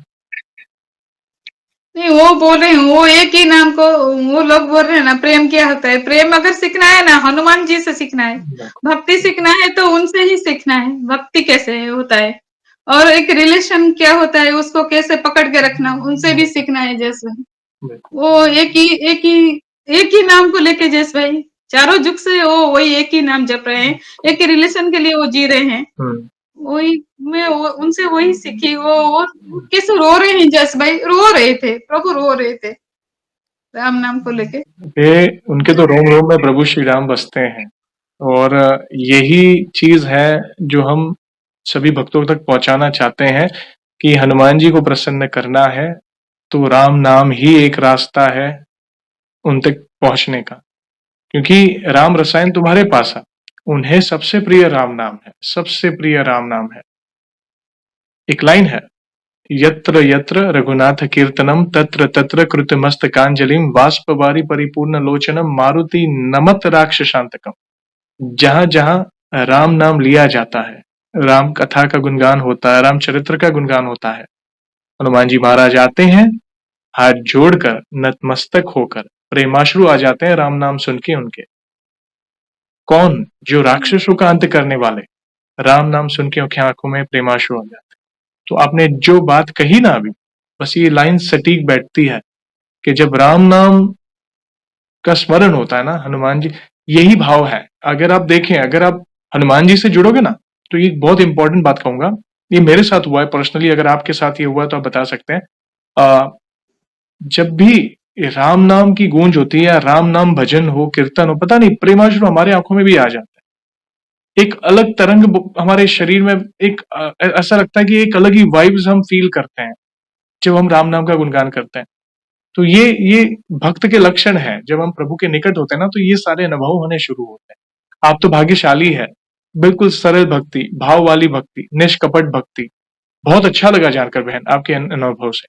नहीं वो बोल रहे हैं वो एक ही नाम को, वो लोग बोल रहे हैं ना प्रेम क्या होता है। प्रेम अगर सीखना है ना हनुमान जी से सीखना है। बिल्कुल, भक्ति सीखना है तो उनसे ही सीखना है, भक्ति कैसे होता है और एक रिलेशन क्या होता है उसको कैसे पकड़ के रखना, उनसे भी बिल्कुल, सीखना है जैसे। बिल्कुल, वो एक ही नाम को लेके जैसे भाई चारों जुग से वो वही एक ही नाम जप रहे हैं, एक ही रिलेशन के लिए वो जी रहे हैं। हम्म। वही मैं उनसे वही सीखी। वो कैसे रो रहे हैं जस भाई, रो रहे थे, प्रभु रो रहे थे राम नाम को लेके। ये उनके तो रोम रोम में प्रभु श्री राम बसते हैं। और यही चीज है जो हम सभी भक्तों तक पहुंचाना चाहते हैं कि हनुमान जी को प्रसन्न करना है तो राम नाम ही एक रास्ता है उन तक पहुंचने का। क्योंकि राम रसायन तुम्हारे पास है, उन्हें सबसे प्रिय राम नाम है, सबसे प्रिय राम नाम है। एक लाइन है, यत्र यत्र रघुनाथ कीर्तनम तत्र तत्र कृतमस्तकांजलिम बाष्पवारी परिपूर्ण लोचनम मारुति नमत राक्षसांतकम। जहां जहां राम नाम लिया जाता है, राम कथा का गुणगान होता है, राम चरित्र का गुणगान होता है, हनुमान जी महाराज आते हैं, हाथ जोड़कर नतमस्तक होकर प्रेमाश्रु आ जाते हैं राम नाम सुन के उनके। कौन? जो राक्षसों का अंत करने वाले, राम नाम सुन के उनकी आंखों में प्रेमाश्रु आ जाते हैं। तो आपने जो बात कही ना अभी, बस ये लाइन सटीक बैठती है कि जब राम नाम का स्मरण होता है ना, हनुमान जी, यही भाव है। अगर आप देखें, अगर आप हनुमान जी से जुड़ोगे ना, तो ये बहुत इंपॉर्टेंट बात कहूंगा, ये मेरे साथ हुआ है पर्सनली, अगर आपके साथ ये हुआ तो आप बता सकते हैं। जब भी राम नाम की गूंज होती है या राम नाम भजन हो, कीर्तन हो, पता नहीं प्रेमाश्रु हमारे आंखों में भी आ जाता है। एक अलग तरंग हमारे शरीर में एक ऐसा लगता है कि एक अलग ही वाइब्स हम फील करते हैं जब हम राम नाम का गुणगान करते हैं। तो ये भक्त के लक्षण है। जब हम प्रभु के निकट होते हैं ना, तो ये सारे अनुभव होने शुरू होते हैं। आप तो भाग्यशाली है। बिल्कुल सरल भक्ति, भाव वाली भक्ति, निष्कपट भक्ति। बहुत अच्छा लगा जानकर बहन आपके अनुभव से।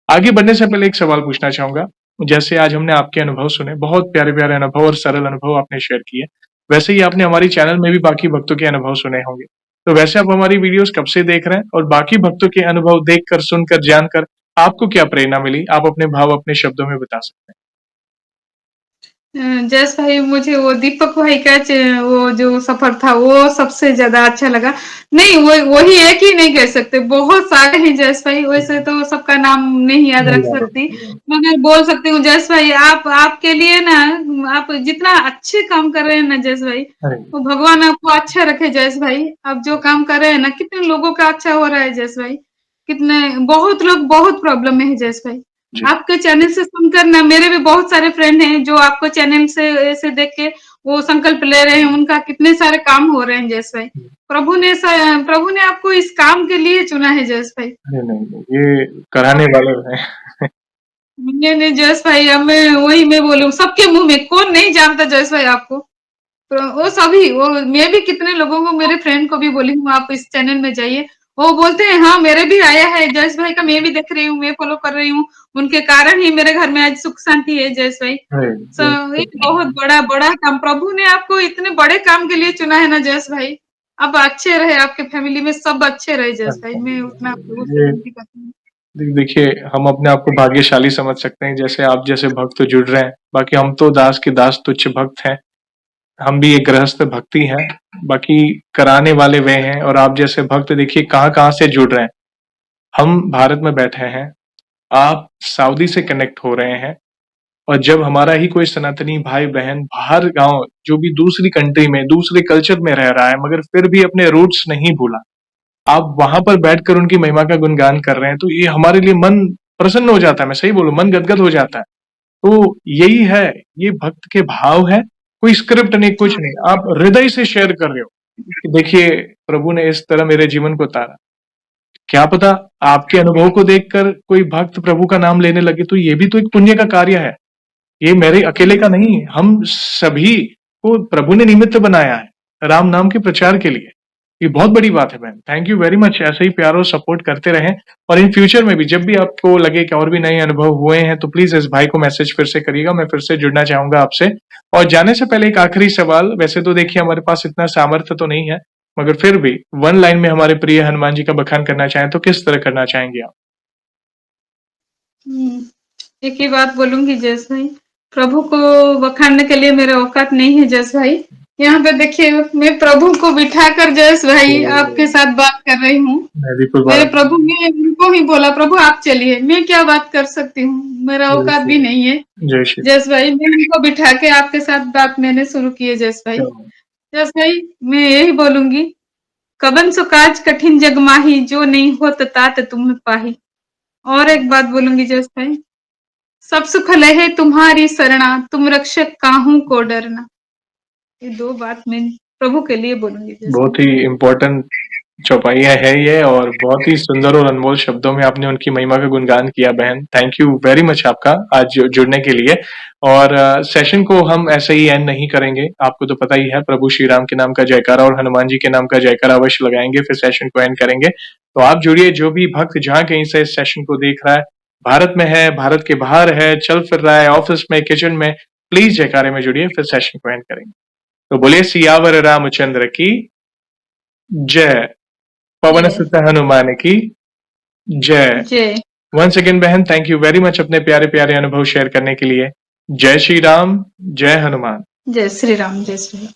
आगे बढ़ने से पहले एक सवाल पूछना चाहूंगा। जैसे आज हमने आपके अनुभव सुने, बहुत प्यारे प्यारे अनुभव और सरल अनुभव आपने शेयर किए। वैसे ही आपने हमारी चैनल में भी बाकी भक्तों के अनुभव सुने होंगे। तो वैसे आप हमारी वीडियोस कब से देख रहे हैं और बाकी भक्तों के अनुभव देखकर, सुनकर, जानकर आपको क्या प्रेरणा मिली? आप अपने भाव अपने शब्दों में बता सकते हैं। जस भाई, मुझे वो दीपक भाई का वो जो सफर था वो सबसे ज्यादा अच्छा लगा। नहीं, वो वही एक ही नहीं कह सकते, बहुत सारे हैं जस भाई। वैसे तो सबका नाम नहीं याद नहीं रख याद सकती, रखते हैं। मगर बोल सकती हूँ जस भाई, आप आपके लिए ना, आप जितना अच्छे काम कर रहे हैं ना जस भाई, अरे वो भगवान आपको अच्छा रखे जस भाई। आप जो काम कर रहे हैं ना, कितने लोगों का अच्छा हो रहा है जस भाई। कितने बहुत लोग बहुत प्रॉब्लम में है जस भाई। जी। आपके चैनल से सुनकर ना, मेरे भी बहुत सारे फ्रेंड हैं जो आपको चैनल से देख के वो संकल्प ले रहे हैं, उनका कितने सारे काम हो रहे हैं जस भाई। प्रभु ने आपको इस काम के लिए चुना है जस भाई। अरे नहीं, नहीं, ये कराने वाले हैं। नहीं जस भाई, अब मैं बोलूं, सबके मुंह में कौन नहीं जानता जस भाई आपको। तो वो सभी, वो मैं भी कितने लोगों को, मेरे फ्रेंड को भी बोली हूँ आप इस चैनल में जाइए। वो बोलते हैं हाँ, मेरे भी आया है जयेश भाई का, मैं भी देख रही हूँ, मैं फॉलो कर रही हूँ। उनके कारण ही मेरे घर में आज सुख शांति है जयेश भाई। अरे, ये बहुत बड़ा बड़ा काम, प्रभु ने आपको इतने बड़े काम के लिए चुना है ना जयेश भाई। अब अच्छे रहे, आपके फैमिली में सब अच्छे रहे जयेश भाई, मैं उतना आप लोगों से ये विनती करती हूँ। देखिए, हम अपने आप को भाग्यशाली समझ सकते हैं, जैसे आप जैसे भक्त जुड़ रहे हैं। बाकी हम तो दास के दास तुच्छ भक्त हैं। हम भी एक गृहस्थ भक्ति हैं। बाकी कराने वाले वे हैं, और आप जैसे भक्त देखिए कहाँ-कहाँ से जुड़ रहे हैं। हम भारत में बैठे हैं, आप सऊदी से कनेक्ट हो रहे हैं, और जब हमारा ही कोई सनातनी भाई-बहन बाहर गाँव, जो भी दूसरी कंट्री में, दूसरे कल्चर में रह रहा है, मगर फिर भी अपने रूट्स नहीं भूला। आप वहां पर बैठकर उनकी महिमा का गुणगान कर रहे हैं, तो ये हमारे लिए मन प्रसन्न हो जाता है। मैं सही बोलूं, मन गदगद हो जाता है। तो यही है, ये भक्त के भाव है। कोई स्क्रिप्ट नहीं, कुछ नहीं, आप हृदय से शेयर कर रहे हो कि देखिए, प्रभु ने इस तरह मेरे जीवन को उतारा। क्या पता आपके अनुभव को देखकर कोई भक्त प्रभु का नाम लेने लगे, तो ये भी तो एक पुण्य का कार्य है। ये मेरे अकेले का नहीं, हम सभी को प्रभु ने निमित्त बनाया है राम नाम के प्रचार के लिए। ये बहुत बड़ी बात है बहन। Thank you very much. ऐसे ही प्यार और सपोर्ट करते रहें, और इन फ्यूचर में भी जब भी आपको लगे कि और भी नए अनुभव हुए हैं, तो प्लीज इस भाई को मैसेज फिर से करिएगा। मैं फिर से जुड़ना चाहूंगा आपसे। और जाने से पहले एक आखिरी सवाल। वैसे तो देखिए, हमारे पास इतना सामर्थ्य तो नहीं है, मगर फिर भी वन लाइन में हमारे प्रिय हनुमान जी का बखान करना चाहें तो किस तरह करना चाहेंगे आप? एक ही बात बोलूंगी जस भाई, प्रभु को बखानने के लिए मेरा औकात नहीं है जस भाई। यहाँ पे देखिए, मैं प्रभु को बिठाकर जस भाई आपके साथ बात कर रही हूँ। मैं भी कुछ मेरे बात। प्रभु ने उनको ही बोला, प्रभु आप चलिए, मैं क्या बात कर सकती हूँ, मेरा जय औकात श्री भी राम। नहीं है। जय श्री जस भाई, मैं उनको बिठा के आपके साथ बात मैंने शुरू की है जस भाई। राम। जस भाई, मैं यही बोलूंगी, कबन सो काज कठिन जग माही, जो नहीं होत तात तुम पाही। और एक बात बोलूंगी जस भाई, सब सुख लहे तुम्हारी शरणा, तुम रक्षक काहू को डरना। ये दो बात मैं प्रभु के लिए बोलूंगी जस भाई। बहुत ही इम्पोर्टेंट चौपाइयाँ है ये, और बहुत ही सुंदर और अनमोल शब्दों में आपने उनकी महिमा का गुणगान किया बहन। थैंक यू वेरी मच आपका आज जुड़ने के लिए। और सेशन को हम ऐसे ही एंड नहीं करेंगे। आपको तो पता ही है, प्रभु श्री राम के नाम का जयकारा और हनुमान जी के नाम का जयकारा अवश्य लगाएंगे, फिर सेशन को एंड करेंगे। तो आप जुड़िए, जो भी भक्त जहाँ कहीं से इस सेशन को देख रहा है, भारत में है, भारत के बाहर है, चल फिर रहा है, ऑफिस में, किचन में, प्लीज जयकारे में जुड़िए, फिर सेशन को एंड करेंगे। तो बोलिए सियावर रामचंद्र की जय, पवन जय सुत हनुमान की जय। जय वंस अगेन बहन, थैंक यू वेरी मच अपने प्यारे प्यारे अनुभव शेयर करने के लिए। जय श्री राम, जय हनुमान। जय श्री राम, जय श्री राम।